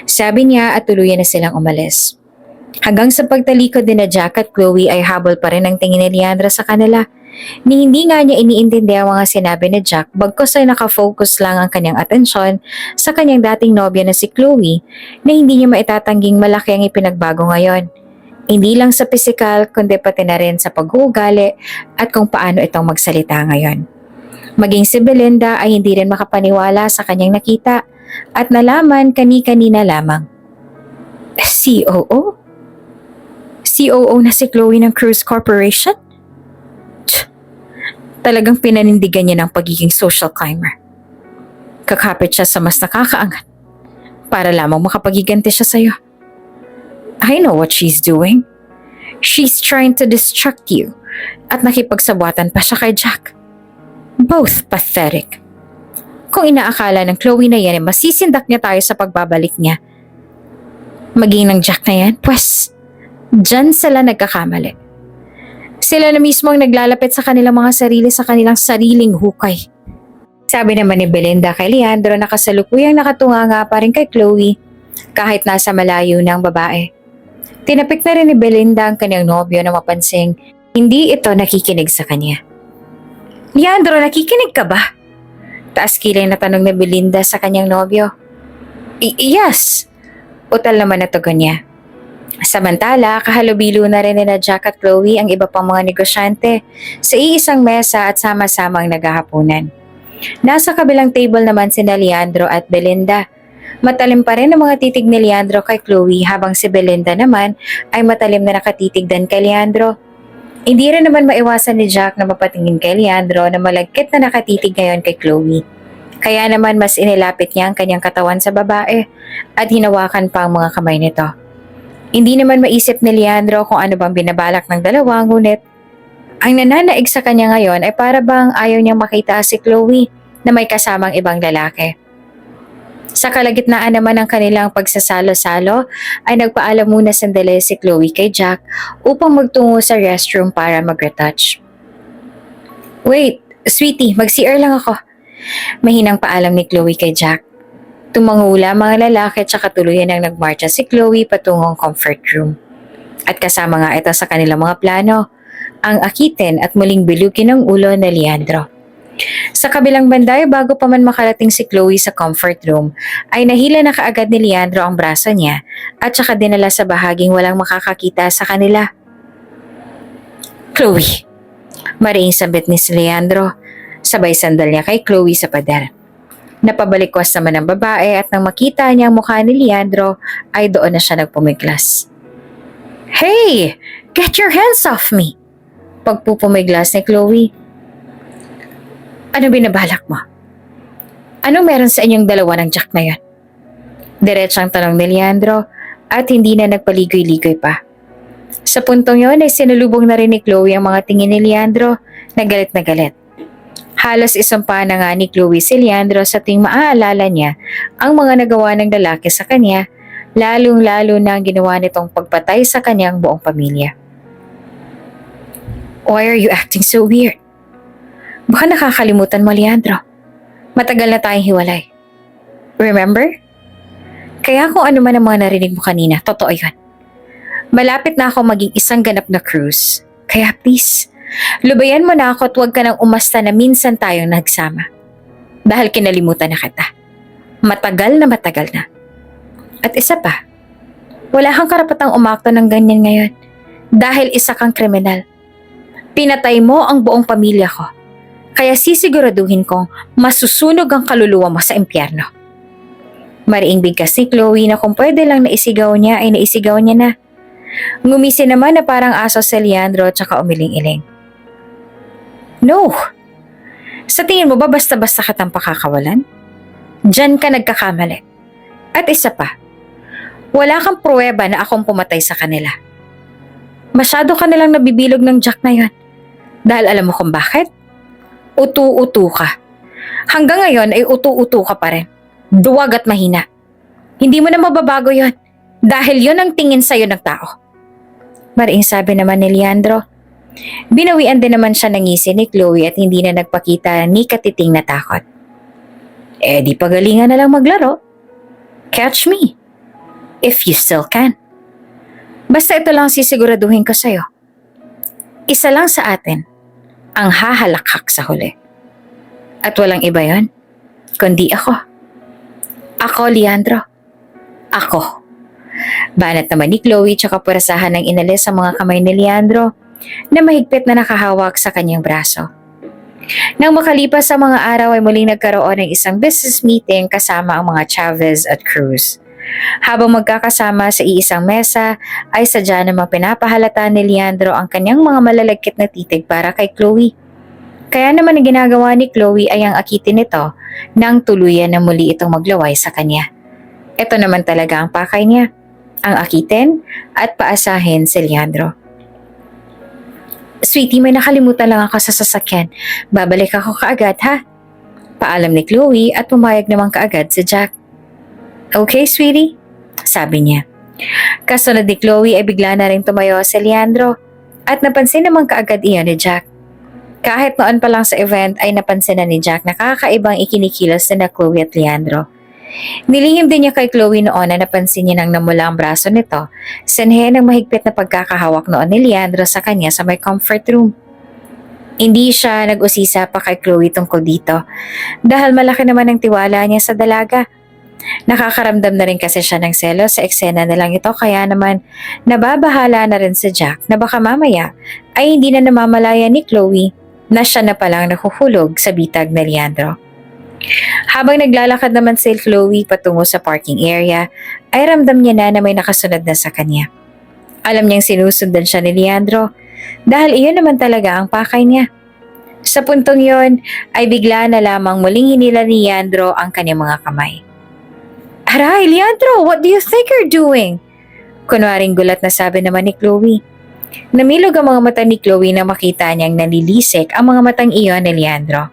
Sabi niya at tuluyan na silang umalis. Hanggang sa pagtalikod din na Jack at Chloe ay habol pa rin ang tingin ni Leandra sa kanila. Ni hindi nga niya iniintindi ang mga sinabi ni Jack bagkos ay nakafocus lang ang kanyang atensyon sa kanyang dating nobya na si Chloe na hindi niya maitatangging malaki ang ipinagbago ngayon. Hindi lang sa pisikal, kundi pati na rin sa pag-uugali at kung paano itong magsalita ngayon. Maging si Belinda ay hindi rin makapaniwala sa kanyang nakita at nalaman kani-kanina lamang. COO? COO na si Chloe ng Cruise Corporation? Tch, talagang pinanindigan niya ng pagiging social climber. Kakapit siya sa mas nakakaangat para lamang makapagiganti siya sa'yo. I know what she's doing. She's trying to distract you at nakipagsabwatan pa siya kay Jack. Both pathetic. Kung inaakala ng Chloe na yan ay masisindak niya tayo sa pagbabalik niya, maging ng Jack na yan, pues, dyan sila nagkakamali. Sila na mismo ang naglalapit sa kanilang mga sarili sa kanilang sariling hukay. Sabi naman ni Belinda kay Leandro na kasalukuyang nakatunga nga pa rin kay Chloe kahit nasa malayo ng babae. Tinapik na rin ni Belinda ang kanyang nobyo na mapansing hindi ito nakikinig sa kanya. Leandro, nakikinig ka ba? Taas kilay na tanong ni Belinda sa kanyang nobyo. Yes, utal naman na tugon niya. Samantala, kahalubilo na rin ni Jack at Chloe ang iba pang mga negosyante sa iisang mesa at sama-samang naghahapunan. Nasa kabilang table naman sina Leandro at Belinda. Matalim pa rin ang mga titig ni Leandro kay Chloe habang si Belinda naman ay matalim na nakatitig din kay Leandro. Hindi rin naman maiwasan ni Jack na mapatingin kay Leandro na malagkit na nakatitig ngayon kay Chloe. Kaya naman mas inilapit niya ang kanyang katawan sa babae at hinawakan pa ang mga kamay nito. Hindi naman maisip ni Leandro kung ano bang binabalak ng dalawa, ngunit ang nananaig sa kanya ngayon ay para bang ayaw niyang makita si Chloe na may kasamang ibang lalaki. Sa kalagitnaan naman ng kanilang pagsasalo-salo ay nagpaalam muna sandali si Chloe kay Jack upang magtungo sa restroom para mag-retouch. Wait, sweetie, mag-CR lang ako. Mahinang paalam ni Chloe kay Jack. Tumangula mga lalaki at saka tuluyan ang nagmarcha si Chloe patungong comfort room. At kasama nga ito sa kanilang mga plano, ang akitin at muling bilugin ang ulo ni Leandro. Sa kabilang banda, bago pa man makarating si Chloe sa comfort room, ay nahila na kaagad ni Leandro ang braso niya at saka dinala sa bahaging walang makakakita sa kanila. Chloe, mariing sambit ni si Leandro, sabay sandal niya kay Chloe sa pader. Napabalikwas naman ang babae at nang makita niya ang mukha ni Leandro ay doon na siya nagpumiglas. Hey! Get your hands off me! Pagpupumiglas ni Chloe. Ano binabalak mo? Anong meron sa inyong dalawa ng Jack na yan? Diretsang tanong ni Leandro at hindi na nagpaligoy-ligoy pa. Sa puntong yon ay sinulubong na rin ni Chloe ang mga tingin ni Leandro na galit na galit. Halos isumpa na nga ni Chloe si Leandro sa tuwing maaalala niya ang mga nagawa ng lalaki sa kanya, lalong-lalo na ang ginawa nitong pagpatay sa kanyang buong pamilya. Why are you acting so weird? Baka nakakalimutan mo, Leandro. Matagal na tayong hiwalay. Remember? Kaya kung ano man ang mga narinig mo kanina, totoo yun. Malapit na ako maging isang ganap na cruise. Kaya please, lubayan mo na ako at huwag ka nang umasta na minsan tayong nagsama. Dahil kinalimutan na kita. Matagal na. At isa pa, wala kang karapatang umakto ng ganyan ngayon. Dahil isa kang kriminal. Pinatay mo ang buong pamilya ko. Kaya sisiguraduhin kong masusunog ang kaluluwa mo sa impyerno. Mariing bigkas ni Chloe na kung pwede lang naisigaw niya ay naisigaw niya na. Ngumisi naman na parang aso si Leandro at saka umiling-iling. No! Sa tingin mo ba basta-basta kitang pakakawalan? Diyan ka nagkakamali. At isa pa, wala kang pruweba na akong pumatay sa kanila. Masyado ka nilang nabibilog ng Jack na yon. Dahil alam mo kung bakit? Utu-utu ka. Hanggang ngayon ay utu-utu ka pa rin. Duwag at mahina. Hindi mo na mababago yon. Dahil yon ang tingin sa'yo ng tao. Mariing sabi naman ni Leandro. Binawian din naman siya ng ngisi ni Chloe at hindi na nagpakita ni katiting na takot. Di pagalingan na lang maglaro. Catch me. If you still can. Basta ito lang sisiguraduhin ko sa'yo. Isa lang sa atin ang hahalakhak sa huli. At walang iba yon, kundi ako. Ako, Leandro. Ako. Banat naman ni Chloe tsaka purasahan ng inalis sa mga kamay ni Leandro na mahigpit na nakahawak sa kanyang braso. Nang makalipas sa mga araw ay muling nagkaroon ng isang business meeting kasama ang mga Chavez at Cruz. Habang magkakasama sa iisang mesa ay sadya namang pinapahalata ni Leandro ang kanyang mga malalagkit na titig para kay Chloe. Kaya naman ang ginagawa ni Chloe ay ang akitin nito nang tuluyan na muli itong maglaway sa kanya. Ito naman talaga ang pakay niya, ang akitin at paasahin si Leandro. Sweetie, may nakalimutan lang ako sa sasakyan. Babalik ako kaagad ha? Paalam ni Chloe at pumayag naman kaagad si Jack. Okay, sweetie? Sabi niya. Kasunod ni Chloe ay bigla na rin tumayo si Leandro at napansin naman kaagad iyon ni Jack. Kahit noon pa lang sa event ay napansin na ni Jack na kakaibang ikinikilos na Chloe at Leandro. Nilihim din niya kay Chloe noon na napansin niya nang namula ang braso nito, sanhe ng mahigpit na pagkakahawak noon ni Leandro sa kanya sa may comfort room. Hindi siya nag-usisa pa kay Chloe tungkol dito dahil malaki naman ang tiwala niya sa dalaga. Nakakaramdam na rin kasi siya ng selos sa eksena na lang ito kaya naman nababahala na rin si Jack na baka mamaya ay hindi na namamalaya ni Chloe na siya na palang nahuhulog sa bitag na Leandro. Habang naglalakad naman si Chloe patungo sa parking area ay ramdam niya na may nakasunod na sa kanya. Alam niyang sinusundan siya ni Leandro dahil iyon naman talaga ang pakay niya. Sa puntong yon ay bigla na lamang muling hinila ni Leandro ang kanyang mga kamay. Aray, Leandro, what do you think you're doing? Kunwaring gulat na sabi naman ni Chloe. Namilog ang mga mata ni Chloe na makita niyang nalilisik ang mga matang iyon ni Leandro.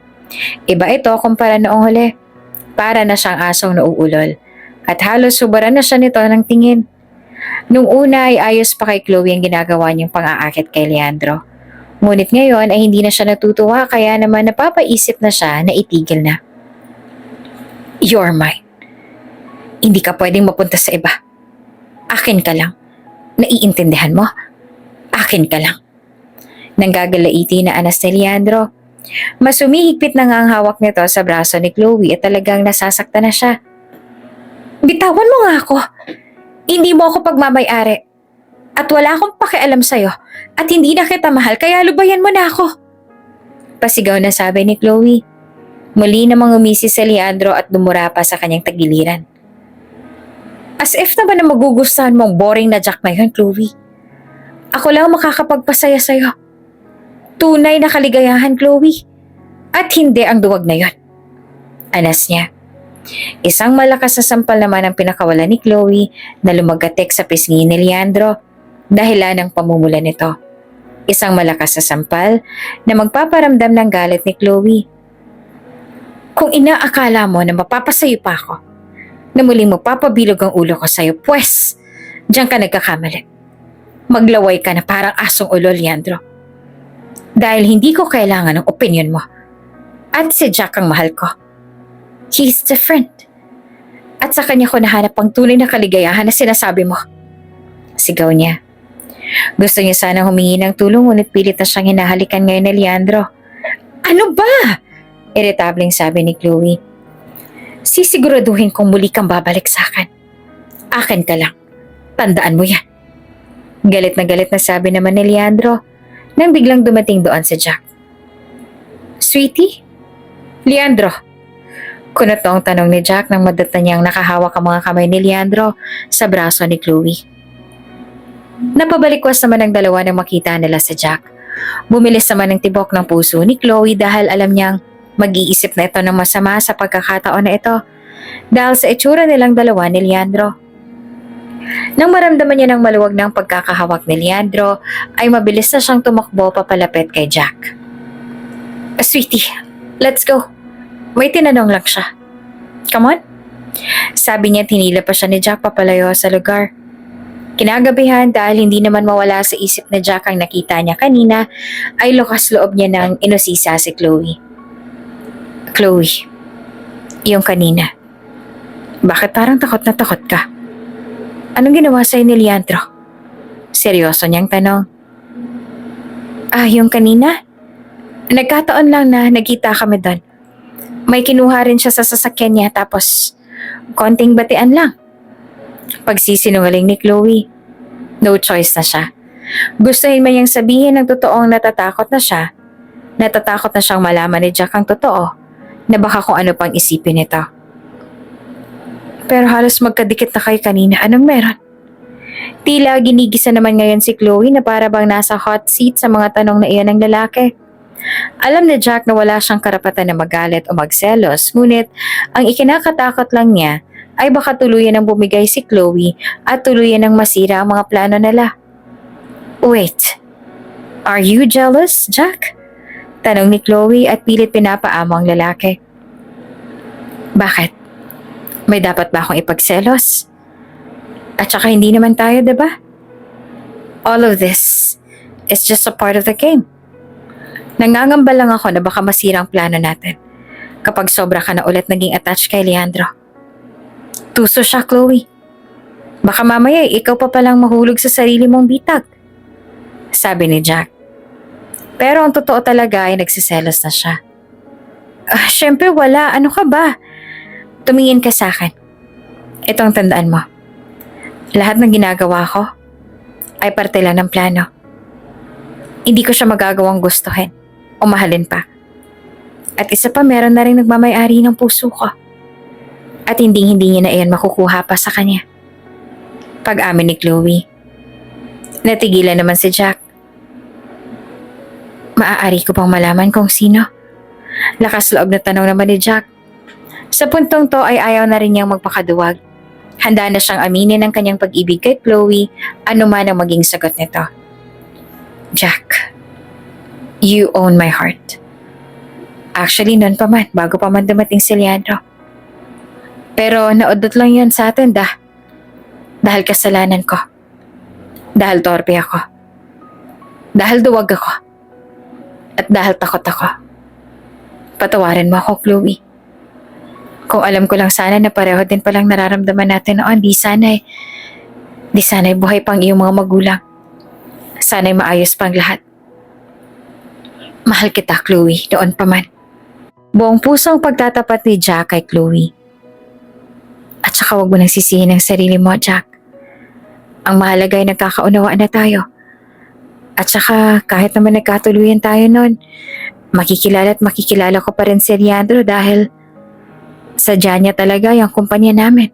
Iba ito kumpara noong huli. Para na siyang asong nauulol at halos subaran na siya nito ng tingin. Nung una ay ayos pa kay Chloe ang ginagawa niyang pang-aakit kay Leandro. Ngunit ngayon ay hindi na siya natutuwa kaya naman napapaisip na siya na itigil na. You're mine. Hindi ka pwedeng mapunta sa iba. Akin ka lang. Naiintindihan mo? Akin ka lang. Nanggagalaiti na anas ni Leandro. Mas umihigpit na nga ang hawak nito sa braso ni Chloe at talagang nasasaktan na siya. Bitawan mo nga ako. Hindi mo ako pagmamay-ari. At wala akong pakialam sa'yo. At hindi na kita mahal kaya lubayan mo na ako. Pasigaw na sabi ni Chloe. Muli namang umisi si Leandro at dumura pa sa kanyang tagiliran. As if naman na magugustuhan mong boring na Jack na yun, Chloe. Ako lang makakapagpasaya sa'yo. Tunay na kaligayahan, Chloe. At hindi ang duwag na yon. Anas niya. Isang malakas na sampal naman ang pinakawala ni Chloe na lumagatik sa pisngi ni Leandro dahilan ng pamumula nito. Isang malakas na sampal na magpaparamdam ng galit ni Chloe. Kung inaakala mo na mapapasayo pa ako, na muling mapapabilog ang ulo ko sa'yo, pwes, diyan ka nagkakamali. Maglaway ka na parang asong ulo, Leandro. Dahil hindi ko kailangan ng opinion mo. At si Jack ang mahal ko. He's different. At sa kanya ko nahanap ang tunay na kaligayahan na sinasabi mo. Sigaw niya. Gusto niya sana humingi ng tulong ngunit pilit na siyang hinahalikan ngayon ni Leandro. Ano ba? Irritableng sabi ni Chloe. Sisiguraduhin kong muli kang babalik sa akin. Akin ka lang. Tandaan mo yan. Galit na sabi naman ni Leandro nang biglang dumating doon si Jack. Sweetie? Leandro? Kunot ang tanong ni Jack nang madata niyang nakahawak ang mga kamay ni Leandro sa braso ni Chloe. Napabalikwas naman ang dalawa nang makita nila si Jack. Bumilis naman ang tibok ng puso ni Chloe dahil alam niyang mag-iisip na ito ng masama sa pagkakataon na ito dahil sa itsura nilang dalawa ni Leandro. Nang maramdaman niya ng maluwag ng pagkakahawak ni Leandro, ay mabilis na siyang tumakbo papalapit kay Jack. Sweetie, let's go. May tinanong lang siya. Come on. Sabi niya tinila pa siya ni Jack papalayo sa lugar. Kinagabihan dahil hindi naman mawala sa isip na Jack ang nakita niya kanina, ay lukas loob niya ng inusisa si Chloe. Chloe, yung kanina. Bakit parang takot na takot ka? Anong ginawa sa'yo ni Leandro? Seryoso niyang tanong. Yung kanina? Nagkataon lang na nagkita kami doon. May kinuha rin siya sa sasakyan niya tapos konting batian lang. Pagsisinungaling ni Chloe. No choice na siya. Gustuhin man niyang sabihin ng totoong natatakot na siya. Natatakot na siyang malaman ni Jack ang totoo na baka kung ano pang isipin nito. Pero halos magkadikit na kayo kanina. Anong meron? Tila ginigisa naman ngayon si Chloe na para bang nasa hot seat sa mga tanong na iyan ng lalaki. Alam ni Jack na wala siyang karapatan na magalit o magselos, ngunit ang ikinakatakot lang niya ay baka tuluyan ng bumigay si Chloe at tuluyan ng masira ang mga plano nila. Wait, are you jealous, Jack? Tanong ni Chloe at pilit pinapaamo ang lalaki. Bakit? May dapat ba akong ipagselos? At saka hindi naman tayo, diba? All of this is just a part of the game. Nangangamba lang ako na baka masira ang plano natin kapag sobra ka na ulit naging attached kay Leandro. Tuso siya, Chloe. Baka mamaya ikaw pa palang mahulog sa sarili mong bitag. Sabi ni Jack. Pero ang totoo talaga ay nagsiselos na siya. Syempre wala. Ano ka ba? Tumingin ka sa akin. Itong tandaan mo. Lahat ng ginagawa ko ay parte lang ng plano. Hindi ko siya magagawang gustuhin o mahalin pa. At isa pa, meron na rin nagmamay-ari ng puso ko. At hindi niya na iyan makukuha pa sa kanya. Pag-amin ni Chloe. Natigilan naman si Jack. Maaari ko pang malaman kung sino? Lakas loob na tanong naman ni Jack. Sa puntong to ay ayaw na rin niyang magpakaduwag. Handa na siyang aminin ang kanyang pag-ibig kay Chloe, ano man ang maging sagot nito. Jack, you own my heart. Actually, noon pa man, bago pa man dumating si Leandro. Pero naudot lang yan sa atin dahil kasalanan ko. Dahil torpe ako. Dahil duwag ako. At dahil takot ako. Patawarin mo ako, Chloe. Kung alam ko lang sana na pareho din palang nararamdaman natin noon, di sana'y buhay pang iyong mga magulang. Sana'y maayos pang lahat. Mahal kita, Chloe, noon pa man. Buong pusong pagtatapat ni Jack kay Chloe. At saka wag mo nang sisihin ang sarili mo, Jack. Ang mahalaga ay nagkakaunawaan na tayo. At saka kahit naman nagkatuluyan tayo noon, makikilala ko pa rin si Leandro dahil sadya niya talaga yung kumpanya namin.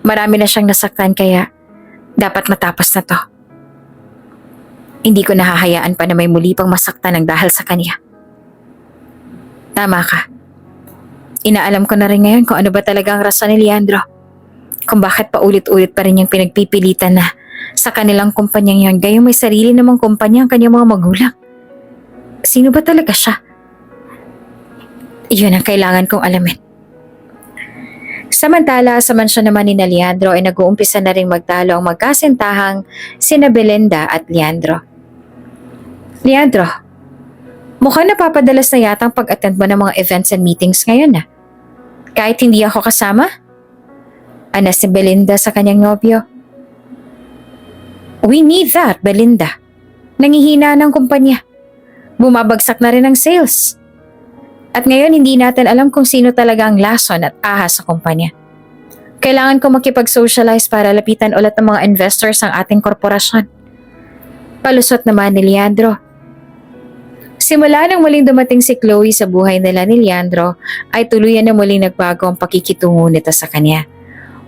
Marami na siyang nasaktan kaya dapat matapos na to. Hindi ko nahahayaan pa na may muli pang masaktan ng dahil sa kanya. Tama ka. Inaalam ko na rin ngayon kung ano ba talaga ang rason ni Leandro. Kung bakit paulit-ulit pa rin niyang pinagpipilitan na sa kanilang kumpanyang yan, gayong may sarili namang kumpanya ang kanyang mga magulang. Sino ba talaga siya? Iyon ang kailangan kong alamin. Samantala, sa mansyon naman ni Leandro ay nag-uumpisa na rin magtalo ang magkasintahang sina Belinda at Leandro. Leandro, mukhang napapadalas na yata ang pag-attend mo ng mga events and meetings ngayon kahit hindi ako kasama? Ana si Belinda sa kanyang nobyo. We need that, Belinda. Nangihina ng kumpanya. Bumabagsak na rin ang sales. At ngayon hindi natin alam kung sino talaga ang lason at ahas sa kumpanya. Kailangan ko makipag-socialize para lapitan ulit ng mga investors ang ating korporasyon. Palusot naman ni Leandro. Simula nang muling dumating si Chloe sa buhay nila ni Leandro, ay tuluyan na muling nagbago ang pakikitungo nito sa kanya.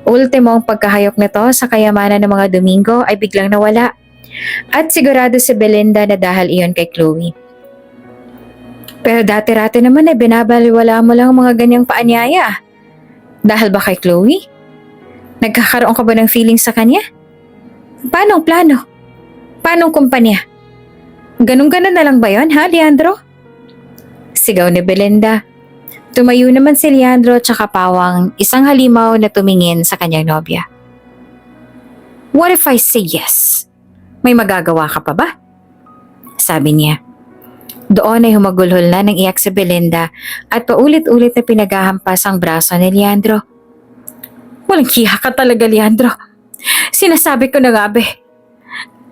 Ultimo ang pagkahayok nito sa kayamanan ng mga Domingo ay biglang nawala. At sigurado si Belinda na dahil iyon kay Chloe. Pero dati-rati naman ay binabaliwala mo lang mga ganyang paanyaya. Dahil ba kay Chloe? Nagkakaroon ka ba ng feeling sa kanya? Paano ang plano? Paano ang kumpanya? Ganun-ganun na lang ba yun, ha, Leandro? Sigaw ni Belinda. Tumayo naman si Leandro tsaka pawang isang halimaw na tumingin sa kanyang nobya. What if I say yes? May magagawa ka pa ba? Sabi niya. Doon ay humagulhol na ng iyak si Belinda at paulit-ulit na pinaghahampas ang braso ni Leandro. Walang kiha ka talaga, Leandro. Sinasabi ko na nga, be.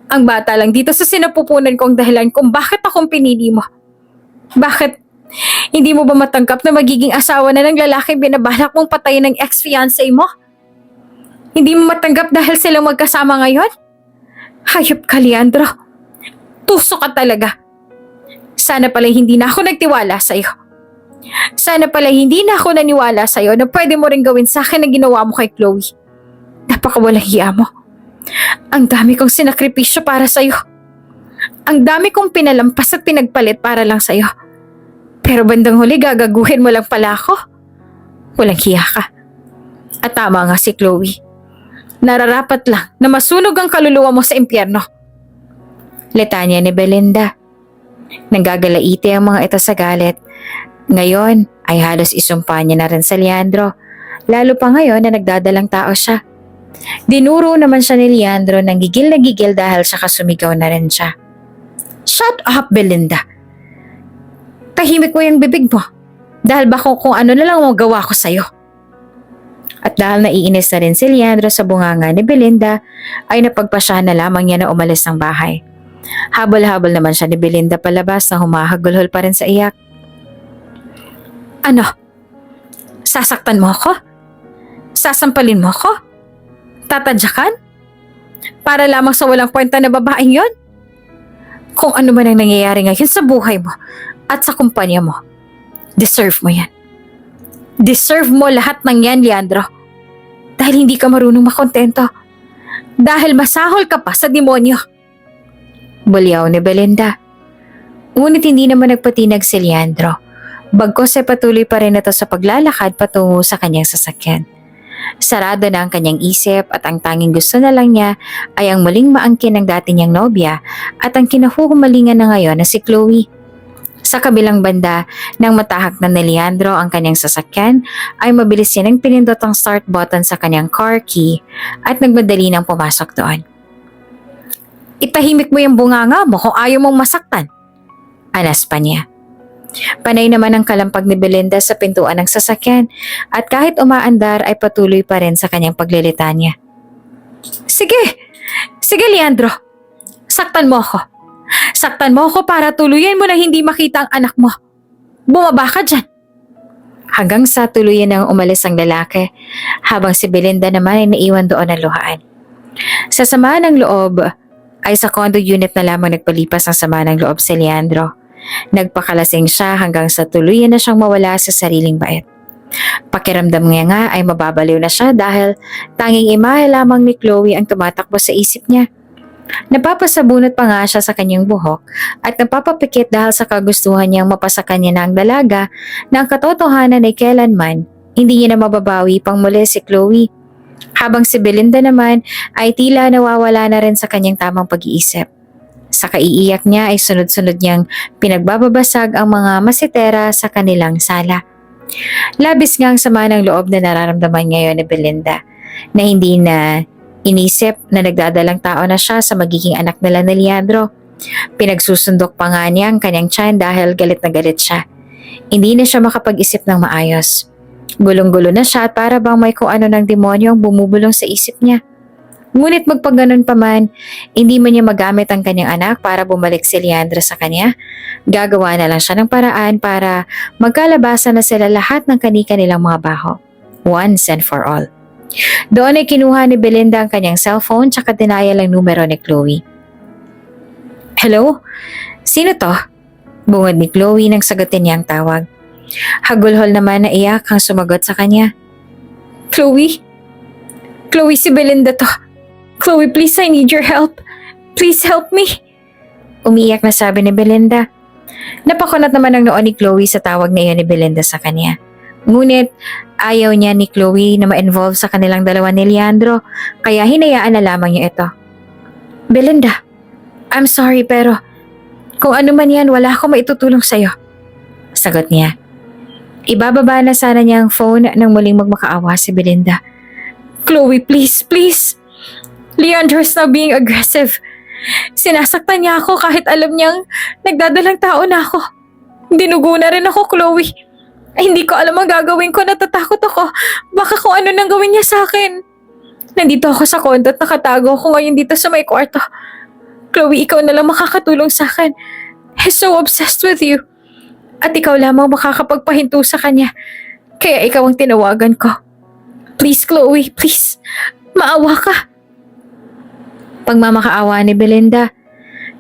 Ang bata lang dito sa sinapupunan kong dahilan kung bakit akong pinili mo. Bakit hindi mo ba matanggap na magiging asawa na ng lalaki binabalak mong patayin ng ex-fiancé mo? Hindi mo matanggap dahil silang magkasama ngayon? Hayop ka, Leandro. Tuso ka talaga. Sana pala hindi na ako nagtiwala sa'yo. Sana pala hindi na ako naniwala sa'yo na pwede mo rin gawin sa akin ang ginawa mo kay Chloe. Napakawalang hiya mo. Ang dami kong sinakripisyo para sa'yo. Ang dami kong pinalampas at pinagpalit para lang sa'yo. Pero bandang huli gagaguhin mo lang pala ako. Walang hiya ka. At tama nga si Chloe. Nararapat lang na masunog ang kaluluwa mo sa impyerno. Letanya ni Belinda. Nanggagalaiti ang mga ito sa galit. Ngayon ay halos isumpa niya na rin sa Leandro. Lalo pa ngayon na nagdadalang tao siya. Dinuro naman siya ni Leandro ng gigil na gigil dahil siya kasumigaw na rin siya. Shut up, Belinda! Tahimik mo yung bibig mo. Dahil ba kung ano na lang mo gawa ko sa'yo? At dahil naiinis na rin si Leandro sa bunganga ni Belinda, ay napagpasya na lamang niya na umalis ng bahay. Habol-habol naman siya ni Belinda palabas na humahagulhol pa rin sa iyak. Ano? Sasaktan mo ako? Sasampalin mo ako? Tatadyakan? Para lamang sa walang kwenta na babaeng yon? Kung ano man ang nangyayari ngayon sa buhay mo at sa kumpanya mo, deserve mo yan. Deserve mo lahat ng yan, Leandro. Dahil hindi ka marunong makontento. Dahil masahol ka pa sa demonyo. Bulyaw ni Belinda. Ngunit hindi naman nagpatinag si Leandro. Bagkos ay patuloy pa rin ito sa paglalakad patungo sa kanyang sasakyan. Sarado na ang kanyang isip at ang tanging gusto na lang niya ay ang muling maangkin ng dati niyang nobya at ang kinahuhumalingan na ngayon na si Chloe. Sa kabilang banda, nang matahak na ni Leandro ang kanyang sasakyan, ay mabilis niya nang pinindot ang start button sa kanyang car key at nagmadali nang pumasok doon. Itahimik mo yung bunganga mo kung ayaw mong masaktan. Anas pa niya. Panay naman ang kalampag ni Belinda sa pintuan ng sasakyan at kahit umaandar ay patuloy pa rin sa kanyang paglilitanya. Sige! Sige, Leandro! Saktan mo ako! Saktan mo ako para tuluyan mo na hindi makita ang anak mo. Bumaba ka dyan! Hanggang sa tuluyan nang umalis ang lalaki, habang si Belinda naman ay naiwan doon ang luhaan. Sa sama ng loob, ay sa condo unit na lamang nagpalipas ang sama ng loob si Leandro. Nagpakalasing siya hanggang sa tuluyan na siyang mawala sa sariling bait. Pakiramdam niya nga ay mababaliw na siya dahil tanging imahe lamang ni Chloe ang tumatakbo sa isip niya. Napapasabunot pa nga siya sa kanyang buhok at napapapikit dahil sa kagustuhan niyang mapasa kanya na ang dalaga na ang katotohanan ay kailanman hindi niya na mababawi pang muli si Chloe. Habang si Belinda naman ay tila nawawala na rin sa kanyang tamang pag-iisip. Sa kaiiyak niya ay sunod-sunod niyang pinagbababasag ang mga masitera sa kanilang sala. Labis nga ang sama ng loob na nararamdaman ngayon ni Belinda na hindi na inisip na nagdadalang tao na siya sa magiging anak nila ni Leandro. Pinagsusundok pa nga niya ang kanyang tiyan dahil galit na galit siya. Hindi na siya makapag-isip ng maayos. Gulong-gulo na siya at para bang may kung ano ng demonyo ang bumubulong sa isip niya. Ngunit magpaganon pa man, hindi man niya magamit ang kanyang anak para bumalik si Leandro sa kanya. Gagawa na lang siya ng paraan para magkalabasan na sila lahat ng kani-kanilang mga baho. Once and for all. Doon ay kinuha ni Belinda ang kanyang cellphone tsaka dinayal ang numero ni Chloe. Hello? Sino to? Bungad ni Chloe nang sagutin niya ang tawag. Hagulhol naman na iyak ang sumagot sa kanya. Chloe? Chloe, si Belinda to. Chloe, please, I need your help. Please help me. Umiiyak na sabi ni Belinda. Napakunat naman ang noon ni Chloe sa tawag na iyon ni Belinda sa kanya. Ngunit ayaw niya ni Chloe na ma-involve sa kanilang dalawa ni Leandro, kaya hinayaan na lamang niya ito. Belinda, I'm sorry pero kung ano man yan, wala akong maitutulong sa'yo. Sagot niya. Ibababa na sana niya ang phone nang muling magmakaawa si Belinda. Chloe, please, please. Leandro's now being aggressive. Sinasaktan niya ako kahit alam niyang nagdadalang tao na ako. Dinugo na rin ako, Chloe. Ay, hindi ko alam ang gagawin ko. Natatakot ako. Baka kung ano nang gawin niya sa akin. Nandito ako sa condo at nakatago ako ngayon dito sa may kwarto. Chloe, ikaw na lang makakatulong sa akin. He's so obsessed with you. At ikaw lamang makakapagpahinto sa kanya. Kaya ikaw ang tinawagan ko. Please, Chloe, please. Maawa ka. Pagmamakaawa ni Belinda,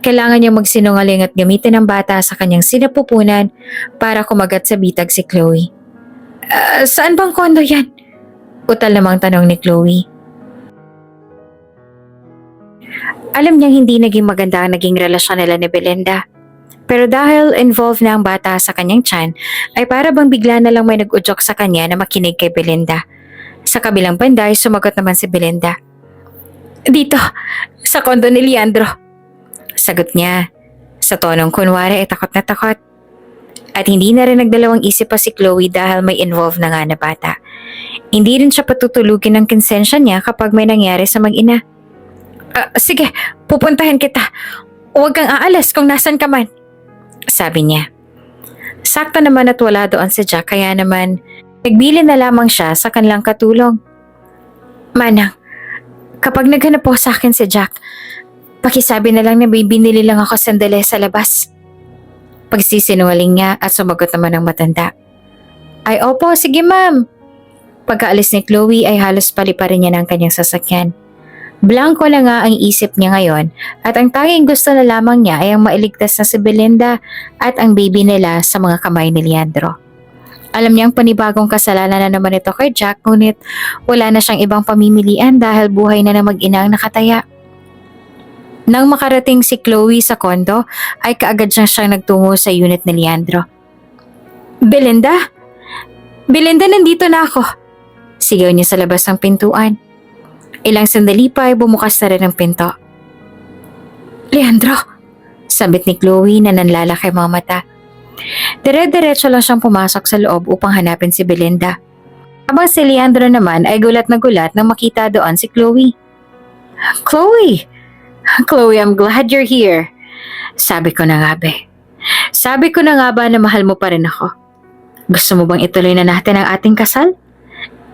kailangan niyang magsinungaling at gamitin ang bata sa kanyang sinapupunan para kumagat sa bitag si Chloe. Saan bang kondo yan? Utal namang tanong ni Chloe. Alam niyang hindi naging maganda ang naging relasyon nila ni Belinda. Pero dahil involved na ang bata sa kanyang tiyan, ay para bang bigla na lang may nag-udyok sa kanya na makinig kay Belinda. Sa kabilang banda ay sumagot naman si Belinda. Dito, sa kondo ni Leandro. Sagot niya, sa tonong kunwari ay takot na takot. At hindi na rin nagdalawang isip pa si Chloe dahil may involved na nga na bata. Hindi rin siya patutulugin ng konsensya niya kapag may nangyari sa mag-ina. Sige, pupuntahin kita. Huwag kang aalas kung nasan ka man, sabi niya. Sakto naman at wala doon si Jack kaya naman nagbili na lamang siya sa kanilang katulong. Manang, kapag naghanap po sa akin si Jack, pakisabi na lang na may binili lang ako sandali sa labas. Pagsisinungaling niya at sumagot naman ang matanda. Ay opo, sige ma'am. Pagkaalis ni Chloe ay halos paliparin niya ng kanyang sasakyan. Blanco na nga ang isip niya ngayon at ang tanging gusto na lamang niya ay ang mailigtas na si Belinda at ang baby nila sa mga kamay ni Leandro. Alam niyang panibagong kasalanan na naman ito kay Jack ngunit wala na siyang ibang pamimilian dahil buhay na ng mag-inang nakataya. Nang makarating si Chloe sa kondo ay kaagad siyang nagtungo sa unit ni Leandro. Belinda? Belinda, nandito na ako! Sigaw niya sa labas ng pintuan. Ilang sandali pa ay bumukas na rin ang pinto. Leandro! Sabit ni Chloe na nanlalaki mga mata. Dire-diretso lang siyang pumasok sa loob upang hanapin si Belinda. Habang si Leandro naman ay gulat nang makita doon si Chloe. Chloe! Chloe, I'm glad you're here. Sabi ko na nga be. Sabi ko na nga ba na mahal mo pa rin ako? Gusto mo bang ituloy na natin ang ating kasal?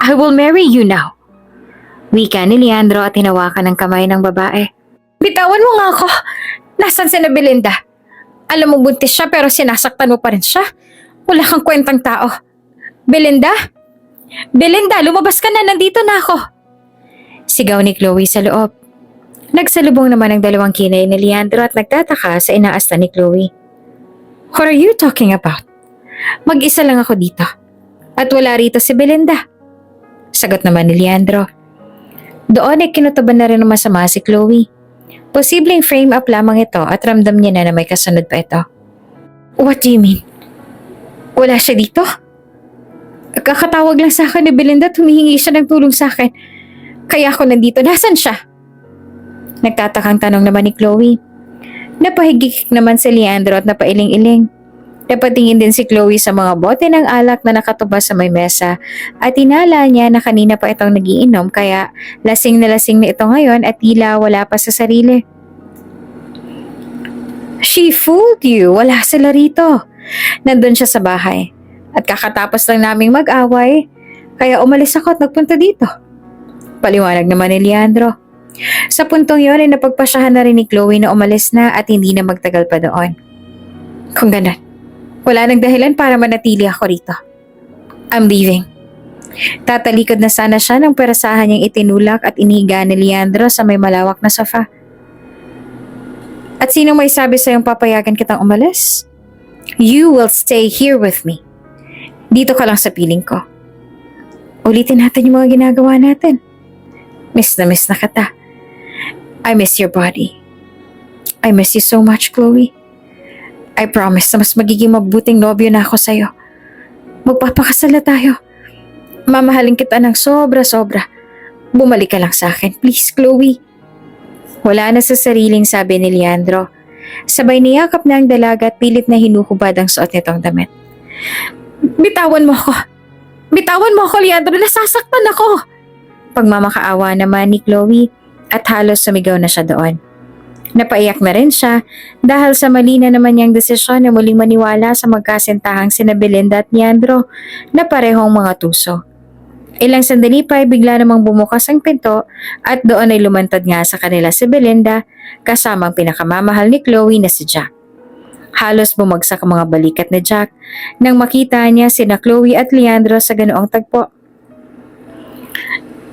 I will marry you now. Wika ni Leandro at hinawakan ng kamay ng babae. Bitawan mo nga ako! Nasaan si na Belinda? Alam mo buntis siya pero sinasaktan mo pa rin siya? Wala kang kwentang tao. Belinda? Belinda, lumabas ka na, nandito na ako! Sigaw ni Chloe sa loob. Nagsalubong naman ang dalawang kinay ni Leandro at nagtataka sa inaasta ni Chloe. What are you talking about? Mag-isa lang ako dito. At wala rito si Belinda. Sagot naman ni Leandro. Doon ay kinutaban na rin ng masama si Chloe. Posibleng frame up lamang ito at ramdam niya na may kasunod pa ito. What do you mean? Wala siya dito? Kakatawag lang sa akin ni Belinda at humihingi siya ng tulong sa akin. Kaya ako nandito. Nasaan siya? Nagtatakang tanong naman ni Chloe. Napahigik naman si Leandro at napailing-iling. Napatingin din si Chloe sa mga bote ng alak na nakatubas sa may mesa at tinala niya na kanina pa itong nagiinom kaya lasing na ito ngayon at tila wala pa sa sarili. She fooled you. Wala sila rito. Nandun siya sa bahay at kakatapos lang naming mag-away kaya umalis ako at nagpunta dito. Paliwanag naman ni Leandro. Sa puntong yon ay napagpasyahan na rin ni Chloe na umalis na at hindi na magtagal pa doon. Kung ganun, wala nang dahilan para manatili ako rito. I'm leaving. Tatalikod na sana siya nang perasahan niyang itinulak at inihiga ni Leandro sa may malawak na sofa. At sinong may sabi sa'yong papayagan kitang umalis? You will stay here with me. Dito ka lang sa piling ko. Ulitin natin yung mga ginagawa natin. Miss na kita. I miss your body. I miss you so much, Chloe. I promise na mas magiging mabuting nobyo na ako sa'yo. Magpapakasal na tayo. Mamahalin kita ng sobra-sobra. Bumalik ka lang sa akin, please, Chloe. Wala na sa sariling sabi ni Leandro. Sabay niyakap na ang dalaga at pilit na hinuhubad ang suot nitong damit. Bitawan mo ako. Bitawan mo ako, Leandro. Nasasaktan ako. Pagmamakaawa naman ni Chloe at halos sumigaw na siya doon. Napaiyak na rin siya dahil sa mali na naman niyang desisyon na muling maniwala sa magkasintahang sina Belinda at Leandro na parehong mga tuso. Ilang sandali pa ay bigla namang bumukas ang pinto at doon ay lumantad nga sa kanila si Belinda kasamang pinakamamahal ni Chloe na si Jack. Halos bumagsak ang mga balikat ni Jack nang makita niya sina Chloe at Leandro sa ganoong tagpo.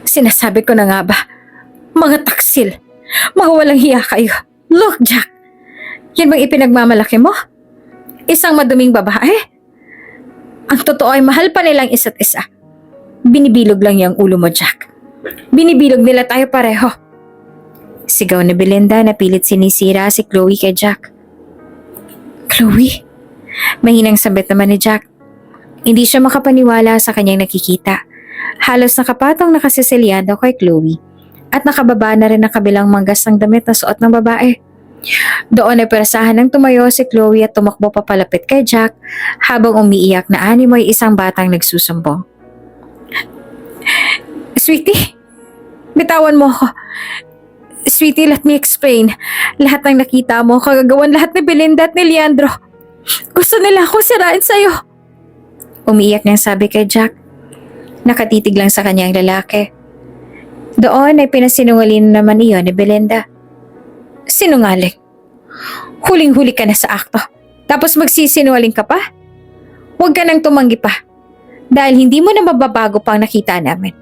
Sinasabi ko na nga ba, imbésil! Mga walang hiya kayo! Look, Jack! Yan bang ipinagmamalaki mo? Isang maduming babae? Ang totoo ay mahal pa nilang isa't isa. Binibilog lang yung ulo mo, Jack. Binibilog nila tayo pareho. Sigaw ni Belinda na pilit sinisira si Chloe kay Jack. Chloe? Mahinang sabit naman ni Jack. Hindi siya makapaniwala sa kanyang nakikita. Halos nakapatong nakasisilyado kay Chloe at nakababa na rin ang kabilang manggas ng damit na suot ng babae. Doon ay perasahan ng tumayo si Chloe at tumakbo papalapit kay Jack habang umiiyak na animo ay isang batang nagsusumbong. Sweetie, bitawan mo ako. Sweetie, let me explain. Lahat ng nakita mo, kagagawan lahat ni Belinda at ni Leandro. Gusto nila ako sirain sa'yo. Umiiyak niyang sabi kay Jack. Nakatitig lang sa kanyang lalaki. Doon ay pinasinungaling naman iyon ni Belinda. Sinungaling? Huling-huli ka na sa akto. Tapos magsisinungaling ka pa? Huwag ka nang tumanggi pa. Dahil hindi mo na mababago pa ang nakita namin.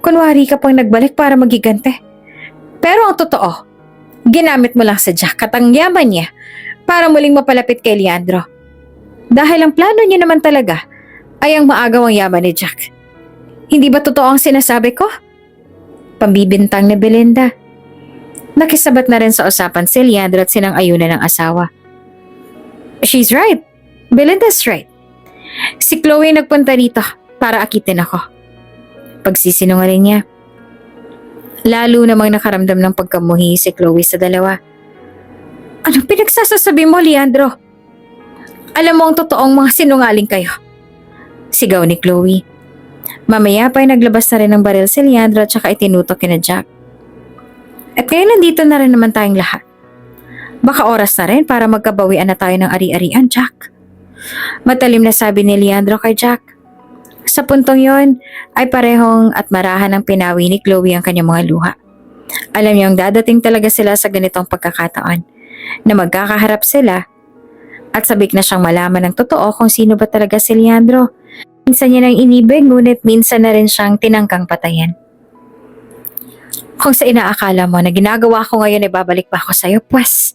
Kunwari ka pang nagbalik para magigante. Pero ang totoo, ginamit mo lang sa Jack at ang yaman niya para muling mapalapit kay Leandro. Dahil ang plano niya naman talaga ay ang maagaw ang yaman ni Jack. Hindi ba totoo ang sinasabi ko? Pambibintang ni Belinda. Nakisabat na rin sa usapan si Leandro at sinang-ayunan ng asawa. She's right. Belinda's right. Si Chloe nagpunta dito para akitin ako. Pagsisinungaling niya. Lalo namang nakaramdam ng pagkamuhi si Chloe sa dalawa. Anong pinagsasasabi mo, Leandro? Alam mo ang totoong mga sinungaling kayo. Sigaw ni Chloe. Mamaya pa ay naglabas na rin ng baril si Leandro at saka itinutok kina Jack. At ngayon nandito na rin naman tayong lahat. Baka oras na rin para magkabawian na tayo ng ari-arian, Jack. Matalim na sabi ni Leandro kay Jack. Sa puntong yon ay parehong at marahan ng pinawi ni Chloe ang kanyang mga luha. Alam niyang dadating talaga sila sa ganitong pagkakataon na magkakaharap sila at sabik na siyang malaman ng totoo kung sino ba talaga si Leandro. Minsan niya nang inibig ngunit minsan na rin siyang tinangkang patayin. Kung sa inaakala mo na ginagawa ko ngayon ay babalik pa ako sa'yo, pues,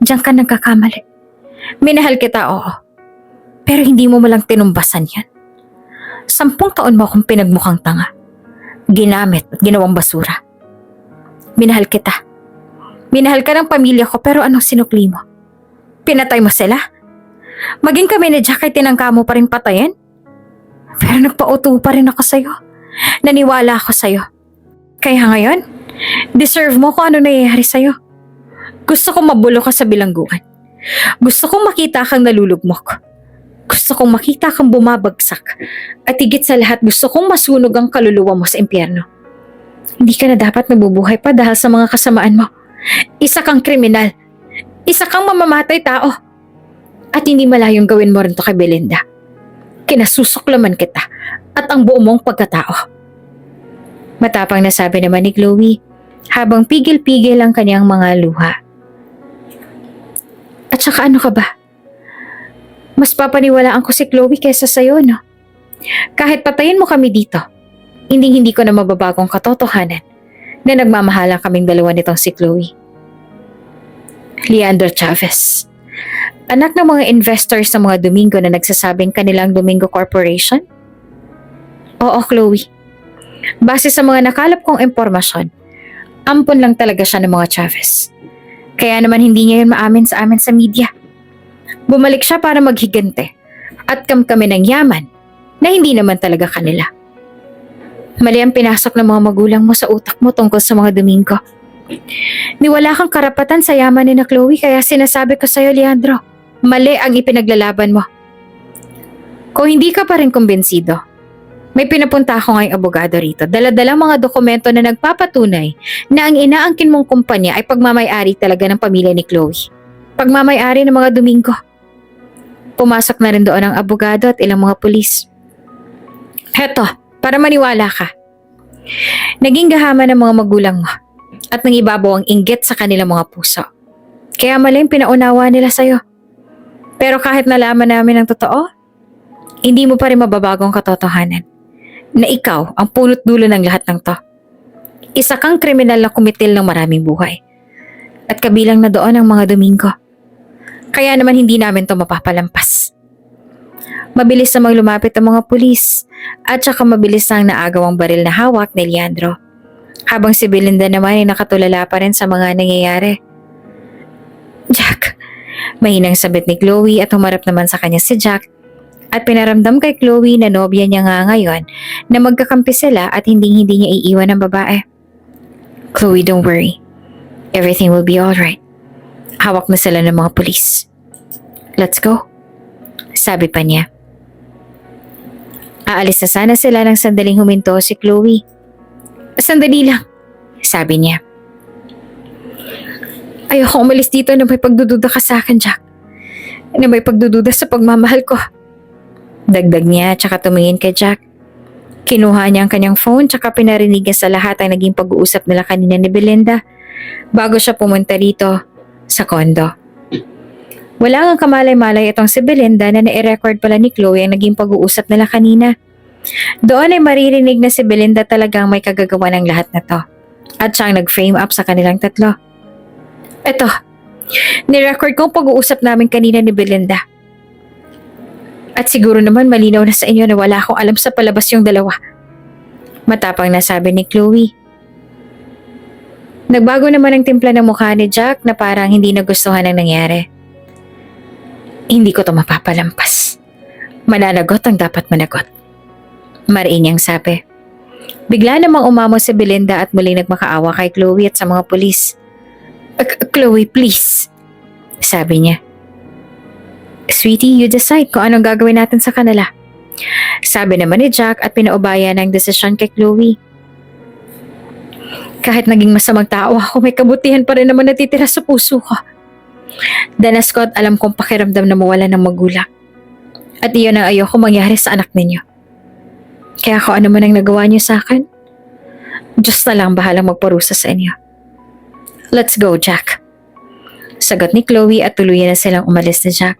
diyan ka nagkakamali. Minahal kita, oo. Pero hindi mo malang tinumbasan yan. 10 taon mo akong pinagmukhang tanga. Ginamit at ginawang basura. Minahal kita. Minahal ka ng pamilya ko pero anong sinukli mo? Pinatay mo sila? Maging kami ni Jack ay tinangka mo pa rin patayin? Pero nagpauto pa rin ako sa'yo. Naniwala ako sa'yo. Kaya ngayon, deserve mo kung ano nangyayari sa'yo. Gusto kong mabulo ka sa bilangguan. Gusto kong makita kang nalulugmok. Gusto kong makita kang bumabagsak. At higit sa lahat, gusto kong masunog ang kaluluwa mo sa impyerno. Hindi ka na dapat nabubuhay pa dahil sa mga kasamaan mo. Isa kang kriminal. Isa kang mamamatay tao. At hindi malayong gawin mo rin to kay Belinda. Kinasusuklaman kita at ang buo mong pagkatao. Matapang na sabi naman ni Chloe habang pigil-pigil ang kanyang mga luha. At saka ano ka ba? Mas papaniwalaan ko si Chloe kaysa sa'yo, no? Kahit patayin mo kami dito, hindi ko na mababagong katotohanan na nagmamahalan kaming dalawa nitong si Chloe. Leandro Chavez, anak ng mga investors sa mga Domingo na nagsasabing kanilang Domingo Corporation? Oo, Chloe. Base sa mga nakalap kong impormasyon, ampon lang talaga siya ng mga Chavez. Kaya naman hindi niya yun maamin sa amin sa media. Bumalik siya para maghigante at kamkami ng yaman na hindi naman talaga kanila. Mali ang pinasok ng mga magulang mo sa utak mo tungkol sa mga Domingo. Niwala kang karapatan sa yaman ni na Chloe kaya sinasabi ko sa'yo, Leandro, mali ang ipinaglalaban mo. Kung hindi ka pa rin kumbinsido, may pinapunta ako ngayong abogado rito. Dala-dalang mga dokumento na nagpapatunay na ang inaangkin mong kumpanya ay pagmamay-ari talaga ng pamilya ni Chloe. Pagmamay-ari ng mga Domingo. Pumasok na rin doon ang abogado at ilang mga pulis. Heto, para maniwala ka. Naging gahaman ng mga magulang mo at nangibabaw ang inggit sa kanilang mga puso. Kaya mali ang pinaunawa nila sa'yo. Pero kahit nalaman namin ang totoo, hindi mo pa rin mababagong katotohanan na ikaw ang punot dulo ng lahat ng to. Isa kang kriminal na kumitil ng maraming buhay. At kabilang na doon ang mga Domingo. Kaya naman hindi namin to mapapalampas. Mabilis namang lumapit ang mga pulis at saka mabilis nang naagaw ang baril na hawak ni Leandro. Habang si Belinda naman ay nakatulala pa rin sa mga nangyayari. Jack, mahinang sabit ni Chloe at humarap naman sa kanya si Jack at pinaramdam kay Chloe na nobya niya nga ngayon na magkakampi sila at hindi niya iiwan ang babae. Chloe, don't worry. Everything will be alright. Hawak na sila ng mga pulis. Let's go. Sabi pa niya. Aalis na sana sila nang sandaling huminto si Chloe. Sandali lang, sabi niya. Ayoko umalis dito na may pagdududa ka sa akin, Jack. Na may pagdududa sa pagmamahal ko. Dagdag niya tsaka tumingin kay Jack. Kinuha niya ang kanyang phone tsaka pinarinig niya sa lahat ang naging pag-uusap nila kanina ni Belinda bago siya pumunta dito sa kondo. Wala ngang kamalay-malay itong si Belinda na nai-record pala ni Chloe ang naging pag-uusap nila kanina. Doon ay maririnig na si Belinda talagang may kagagawa ng lahat na to. At siyang nag-frame up sa kanilang tatlo. Eto, ni-record ko ang pag-uusap namin kanina ni Belinda. At siguro naman malinaw na sa inyo na wala akong alam sa palabas yung dalawa. Matapang na sabi ni Chloe. Nagbago naman ang timpla ng mukha ni Jack na parang hindi nagustuhan ang nangyari. Hindi ko to mapapalampas. Mananagot ang dapat managot. Mariin niyang sabi. Bigla namang umamo si Belinda at muling nagmakaawa kay Chloe at sa mga pulis. Chloe, please. Sabi niya. Sweetie, you decide kung anong gagawin natin sa kanila. Sabi naman ni Jack at pinaubaya ng desisyon kay Chloe. Kahit naging masamang tao ako, may kabutihan pa rin naman natitira sa puso ko. Danas ko at alam kong pakiramdam na mawala ng magulang. At iyon ang ayoko mangyari sa anak ninyo. Kaya kung ano man ang nagawa niyo sa akin, Diyos na lang bahalang magparusa sa inyo. Let's go, Jack. Sagot ni Chloe at tuluyan na silang umalis ni Jack.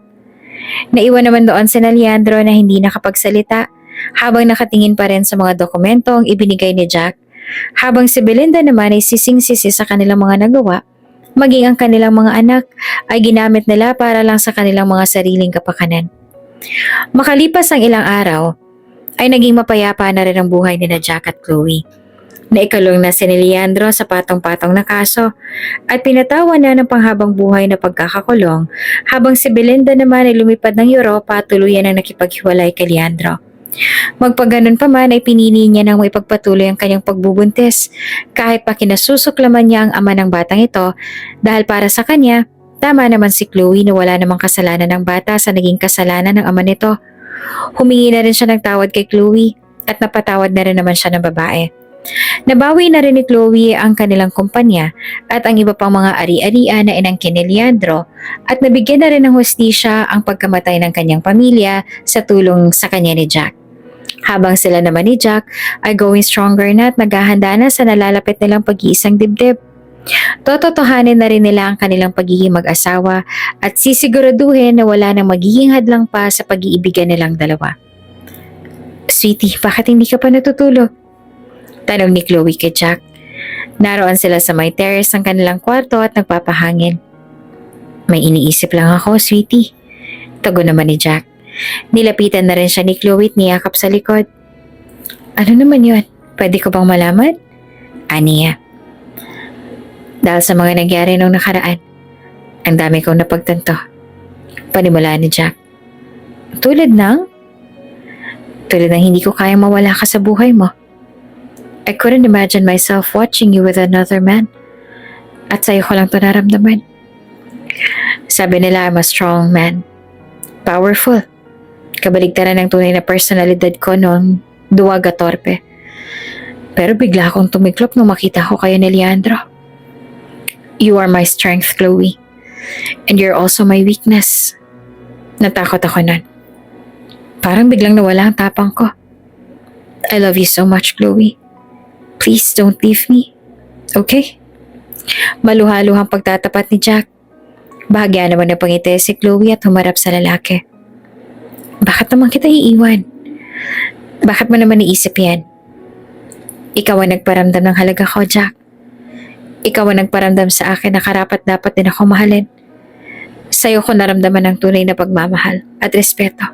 Naiwan naman doon si Leandro na hindi nakapagsalita habang nakatingin pa rin sa mga dokumentong ibinigay ni Jack, habang si Belinda naman ay sising-sisi sa kanilang mga nagawa, maging ang kanilang mga anak ay ginamit nila para lang sa kanilang mga sariling kapakanan. Makalipas ang ilang araw, ay naging mapayapa na rin ang buhay ni Jack at Chloe. Naikulong na si Leandro sa patong-patong na kaso at pinatawan na ng panghabang buhay na pagkakakulong, habang si Belinda naman ay lumipad ng Europa at tuluyan ang nakipaghiwalay kay Leandro. Magpaganon pa man ay pinili niya nang maipagpatuloy ang kanyang pagbubuntis kahit pa kinasusuklaman niya ang ama ng batang ito, dahil para sa kanya, tama naman si Chloe na wala namang kasalanan ng bata sa naging kasalanan ng ama nito. Humingi na rin siya ng tawad kay Chloe at napatawad na rin naman siya ng babae. Nabawi na rin ni Chloe ang kanilang kumpanya at ang iba pang mga ari-arian na inangkin ni Leandro, at nabigyan na rin ng hustisya ang pagkamatay ng kanyang pamilya sa tulong sa kanya ni Jack. Habang sila naman ni Jack ay going stronger na at naghahanda na sa nalalapit nilang pag-iisang dibdib. Tototohanin na rin nila ang kanilang pagiging mag-asawa at sisiguraduhin na wala nang magiging hadlang pa sa pag-iibigan nilang dalawa. Sweetie, bakit hindi ka pa natutulog? Tanong ni Chloe kay Jack. Naroon sila sa may terrace ng kanilang kwarto at nagpapahangin. May iniisip lang ako, sweetie. Tago naman ni Jack. Nilapitan na rin siya ni Chloe at niyakap sa likod. Ano naman yun? Pwede ko bang malaman? Aniya. Dahil sa mga nangyari nung nakaraan, ang dami kong napagtanto. Panimula ni Jack. Tulad ng hindi ko kayang mawala ka sa buhay mo. I couldn't imagine myself watching you with another man. At sa'yo ko lang ito naramdaman. Sabi nila I'm a strong man. Powerful. Kabaligtaran ng tunay na personalidad ko noong duwag at torpe. Pero bigla akong tumiklop nung makita ko kayo ni Leandro. You are my strength, Chloe. And you're also my weakness. Natakot ako nun. Parang biglang nawala ang tapang ko. I love you so much, Chloe. Please don't leave me. Okay? Maluhaluhang pagtatapat ni Jack. Bahagya naman na pangiti si Chloe at humarap sa lalaki. Bakit naman kita iiwan? Bakit mo naman naisip yan? Ikaw ang nagparamdam ng halaga ko, Jack. Ikaw ang nagparamdam sa akin na karapat-dapat din ako mahalin. Sa'yo ko naramdaman ng tunay na pagmamahal at respeto.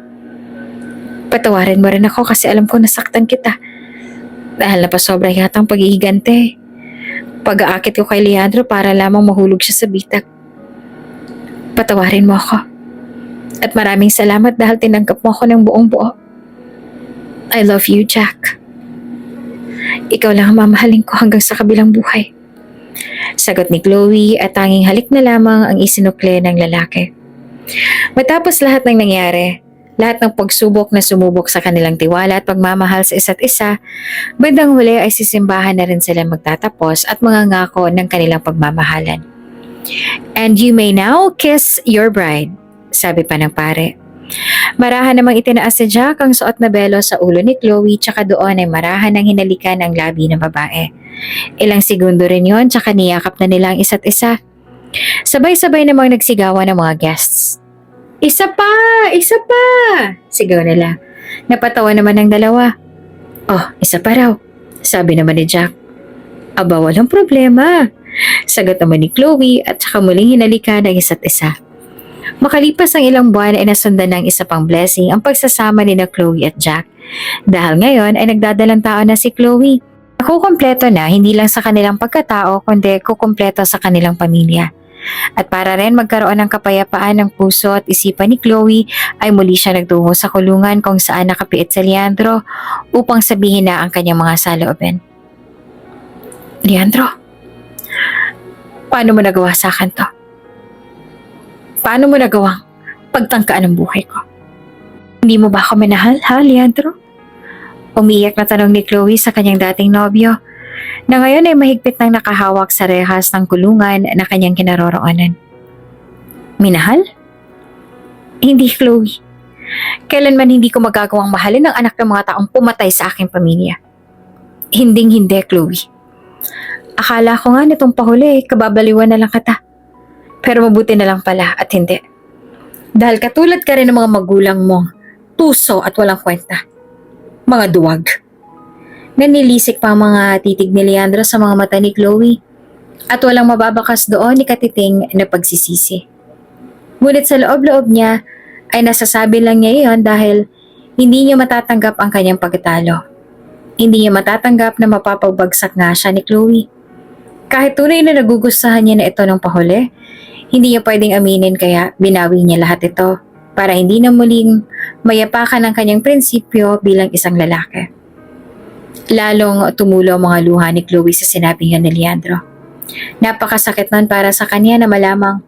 Patawarin mo rin ako kasi alam ko nasaktan kita. Dahil napasobra yata ang paghihigante. Pag-aakit ko kay Leandro para lamang mahulog siya sa bitag. Patawarin mo ako. At maraming salamat dahil tinanggap mo ako ng buong buo. I love you, Jack. Ikaw lang ang mamahalin ko hanggang sa kabilang buhay. Sagot ni Chloe at tanging halik na lamang ang isinukle ng lalaki. Matapos lahat ng nangyari, lahat ng pagsubok na sumubok sa kanilang tiwala at pagmamahal sa isa't isa, bandang huli ay sisimbahan na rin sila magtatapos at mangangako ng kanilang pagmamahalan. And you may now kiss your bride, sabi pa ng pare. Marahan namang itinaas si Jack ang suot na belo sa ulo ni Chloe tsaka doon ay marahan ang hinalikan ang labi ng babae. Ilang segundo rin yon tsaka niyakap na nila ang isa't isa. Sabay-sabay namang nagsigawan ng mga guests. Isa pa! Isa pa! Sigaw nila. Napatawa naman ng dalawa. Oh, isa pa raw, sabi naman ni Jack. Aba, walang problema, sagot naman ni Chloe at saka muling hinalikan ang isa't isa. Makalipas ang ilang buwan ay nasundan ng isa pang blessing ang pagsasama ni na Chloe at Jack. Dahil ngayon ay nagdadalang tao na si Chloe. Nakukumpleto na hindi lang sa kanilang pagkatao kundi kukumpleto sa kanilang pamilya. At para rin magkaroon ng kapayapaan ng puso at isipan ni Chloe ay muli siya nagtungo sa kulungan kung saan nakapiit si Leandro upang sabihin na ang kanyang mga saloobin. Leandro, paano mo nagawa sa akin to? Paano mo nagawang pagtangkaan ng buhay ko? Hindi mo ba ako minahal, ha, Leandro? Umiyak na tanong ni Chloe sa kanyang dating nobyo, na ngayon ay mahigpit nang nakahawak sa rehas ng kulungan na kanyang kinaroroonan. Minahal? Hindi, Chloe. Kailanman hindi ko magagawang mahalin ang anak ng mga taong pumatay sa aking pamilya. Hinding-hindi, Chloe. Akala ko nga nitong pahuli, kababaliwan na lang kita. Pero mabuti na lang pala at hindi. Dahil katulad ka rin ng mga magulang mo, tuso at walang kwenta. Mga duwag. Nanilisik pa ang mga titig ni Leandro sa mga mata ni Chloe at walang mababakas doon ni Katiting na pagsisisi. Ngunit sa loob-loob niya ay nasasabi lang niya iyon dahil hindi niya matatanggap ang kanyang pagkatalo. Hindi niya matatanggap na mapapagbagsak nga siya ni Chloe. Kahit tunay na nagugustuhan niya na ito ng pahuli, hindi niya pwedeng aminin kaya binawi niya lahat ito para hindi na muling mayapakan ang kanyang prinsipyo bilang isang lalaki. Lalong tumulo ang mga luha ni Chloe sa sinabi niya ni Leandro. Napakasakit nun para sa kanya na malamang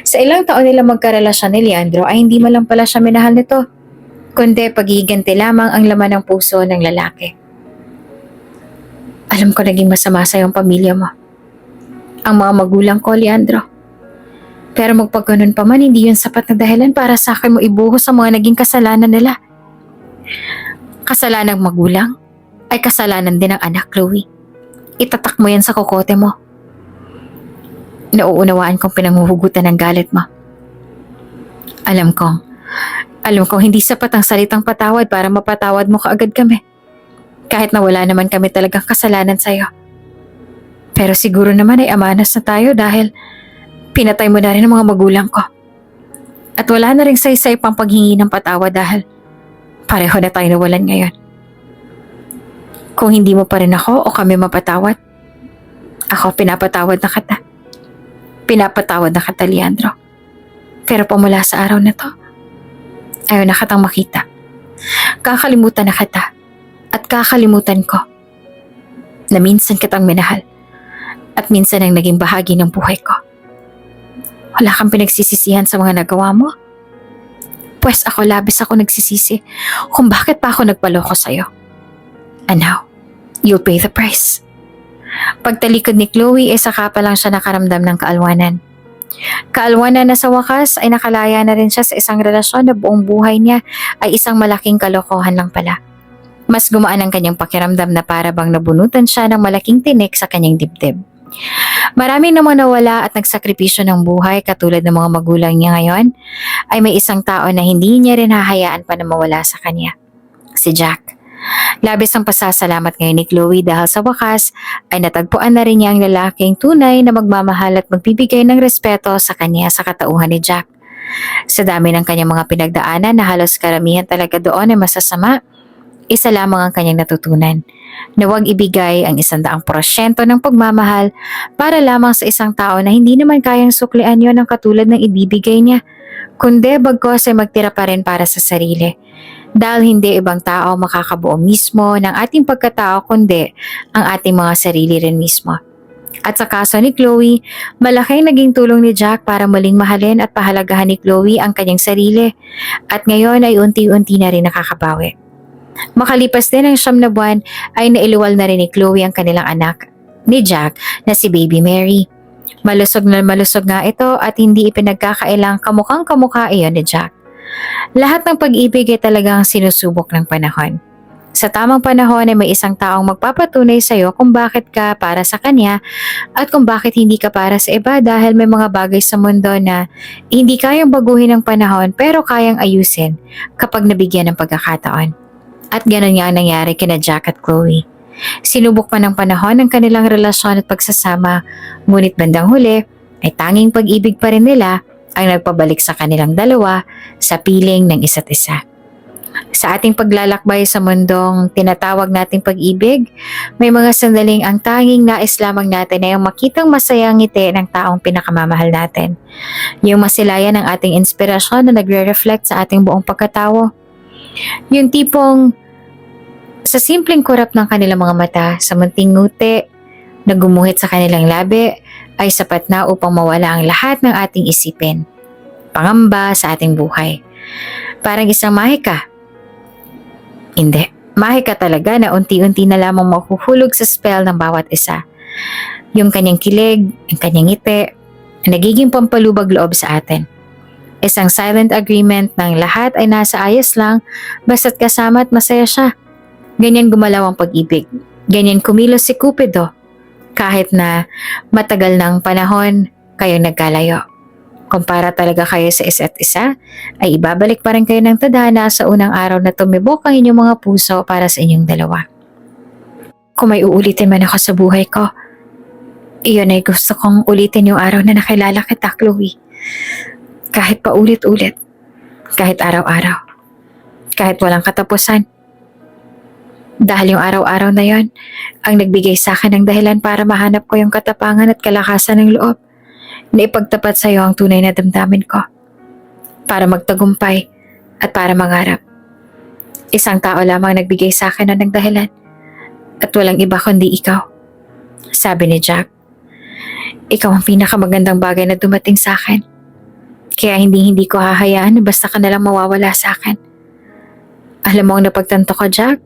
sa ilang taon nila magkarelasyon ni Leandro ay hindi man lang pala siya minahal nito, kundi paghihiganti lamang ang laman ng puso ng lalaki. Alam ko naging masama sa iyong pamilya mo. Ang mga magulang ko, Leandro. Pero magpagganon pa man, hindi yun sapat na dahilan para sa akin mo ibuhos ang mga naging kasalanan nila. Kasalanan ng magulang ay kasalanan din ng anak, Chloe. Itatak mo yan sa kokote mo. Nauunawaan kong pinanghuhugutan ng galit mo. Alam kong hindi sapat ang salitang patawad para mapatawad mo kaagad kami. Kahit na wala naman kami talagang kasalanan sa'yo. Pero siguro naman ay amanas na tayo dahil pinatay mo na rin ang mga magulang ko. At wala na rin saysay pang paghingi ng patawad dahil pareho na tayo nawalan ngayon. Kung hindi mo pa rin ako o kami mapatawad, ako pinapatawad na kita. Pinapatawad na kita, Leandro. Pero pamula sa araw na to, ayaw na kitang makita. Kakalimutan na kita at kakalimutan ko na minsan kitang minahal at minsan ang naging bahagi ng buhay ko. Wala kang pinagsisisihan sa mga nagawa mo? Pwes ako labis ako nagsisisi kung bakit pa ako nagpaloko sa'yo. And now, you'll pay the price. Pagtalikod ni Chloe ay saka pa lang siya nakaramdam ng kaalwanan. Kaalwanan na sa wakas ay nakalaya na rin siya sa isang relasyon na buong buhay niya ay isang malaking kalokohan lang pala. Mas gumaan ang kanyang pakiramdam na para bang nabunutan siya ng malaking tinik sa kanyang dibdib. Marami namang nawala at nagsakripisyo ng buhay katulad ng mga magulang niya ngayon ay may isang tao na hindi niya rin hahayaan pa na mawala sa kanya. Si Jack. Labis ang pasasalamat ngayon ni Chloe dahil sa wakas ay natagpuan na rin niya ang lalaking tunay na magmamahal at magbibigay ng respeto sa kanya sa katauhan ni Jack. Sa dami ng kanyang mga pinagdaanan na halos karamihan talaga doon ay masasama, isa lamang ang kanyang natutunan, na huwag ibigay ang 100% ng pagmamahal para lamang sa isang tao na hindi naman kayang suklian yon ng katulad ng ibibigay niya, kundi bagkos ay magtira pa rin para sa sarili. Dahil hindi ibang tao makakabuo mismo ng ating pagkatao kundi ang ating mga sarili rin mismo. At sa kaso ni Chloe, malaking naging tulong ni Jack para muling mahalin at pahalagahan ni Chloe ang kanyang sarili at ngayon ay unti-unti na rin nakakabawi. Makalipas din ang 9 na buwan ay nailuwal na rin ni Chloe ang kanilang anak ni Jack na si Baby Mary. Malusog na malusog nga ito at hindi ipinagkakailang kamukhang kamukha iyon ni Jack. Lahat ng pag-ibig ay talagang sinusubok ng panahon. Sa tamang panahon ay may isang taong magpapatunay sa iyo kung bakit ka para sa kanya at kung bakit hindi ka para sa iba dahil may mga bagay sa mundo na hindi kayang baguhin ng panahon pero kayang ayusin kapag nabigyan ng pagkakataon. At ganun nga ang nangyari kina Jack at Chloe. Sinubok pa ng panahon ang kanilang relasyon at pagsasama, ngunit bandang huli ay tanging pag-ibig pa rin nila ang nagpabalik sa kanilang dalawa sa piling ng isa't isa. Sa ating paglalakbay sa mundong tinatawag nating pag-ibig, may mga sandaling ang tanging nais lamang natin ay ang makitang masayang ngiti ng taong pinakamamahal natin. Yung masilayan ng ating inspirasyon na nagre-reflect sa ating buong pagkatao. Yung tipong sa simpleng kurap ng kanilang mga mata, sa munting nguti na gumuhit sa kanilang labi, ay sapat na upang mawala ang lahat ng ating isipin, pangamba sa ating buhay. Parang isang mahika. Hindi, mahika talaga na unti-unti na lamang mahuhulog sa spell ng bawat isa. Yung kanyang kilig, ang kanyang ngiti, nagiging pampalubag loob sa atin. Isang silent agreement ng lahat ay nasa ayos lang basta't kasama at masaya siya. Ganyan gumalaw ang pag-ibig. Ganyan kumilos si Cupido. Kahit na matagal ng panahon kayong nagkalayo. Kumpara talaga kayo sa isa't isa, ay ibabalik pa rin kayo ng tadhana sa unang araw na tumibok ang inyong mga puso para sa inyong dalawa. Kung may uulitin man ako sa buhay ko, iyon ay gusto kong ulitin yung araw na nakilala kita, Chloe. Kahit pa ulit-ulit, kahit araw-araw, kahit walang katapusan. Dahil yung araw-araw na yon ang nagbigay sa akin ng dahilan para mahanap ko yung katapangan at kalakasan ng loob na ipagtapat sa iyo ang tunay na damdamin ko. Para magtagumpay at para mangarap. Isang tao lamang nagbigay sa akin ng dahilan at walang iba kundi ikaw. Sabi ni Jack, ikaw ang pinakamagandang bagay na dumating sa akin. Kaya hindi ko hahayaan na basta ka nalang mawawala sa akin. Alam mo ang napagtanto ko, Jack?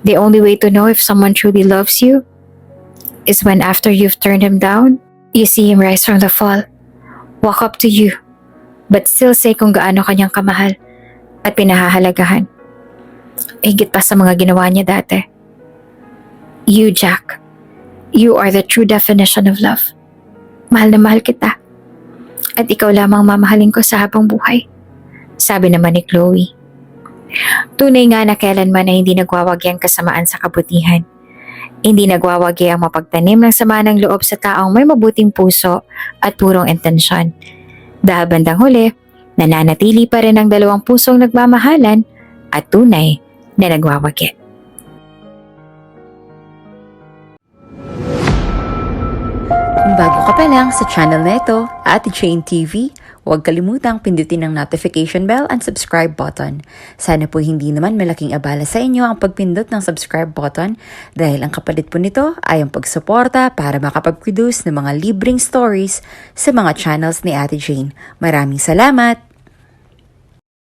The only way to know if someone truly loves you is when after you've turned him down, you see him rise from the fall, walk up to you, but still say kung gaano kanyang kamahal at pinahahalagahan. Higit pa sa mga ginawa niya dati. You, Jack, you are the true definition of love. Mahal na mahal kita. At ikaw lamang mamahalin ko sa habang buhay. Sabi naman ni Chloe. Tunay nga na kailanman ay hindi nagwawagi ang kasamaan sa kabutihan. Hindi nagwawagi ang mapagtanim ng sama ng loob sa taong may mabuting puso at purong intensyon. Dahil bandang huli, nananatili pa rin ang dalawang pusong nagmamahalan at tunay na nagwawagi. Kung bago ka pa lang sa channel na ito, Ate Jane TV, huwag kalimutang pindutin ang notification bell and subscribe button. Sana po hindi naman malaking abala sa inyo ang pagpindot ng subscribe button dahil ang kapalit po nito ay ang pagsuporta para makapag-produce ng mga libreng stories sa mga channels ni Ate Jane. Maraming salamat!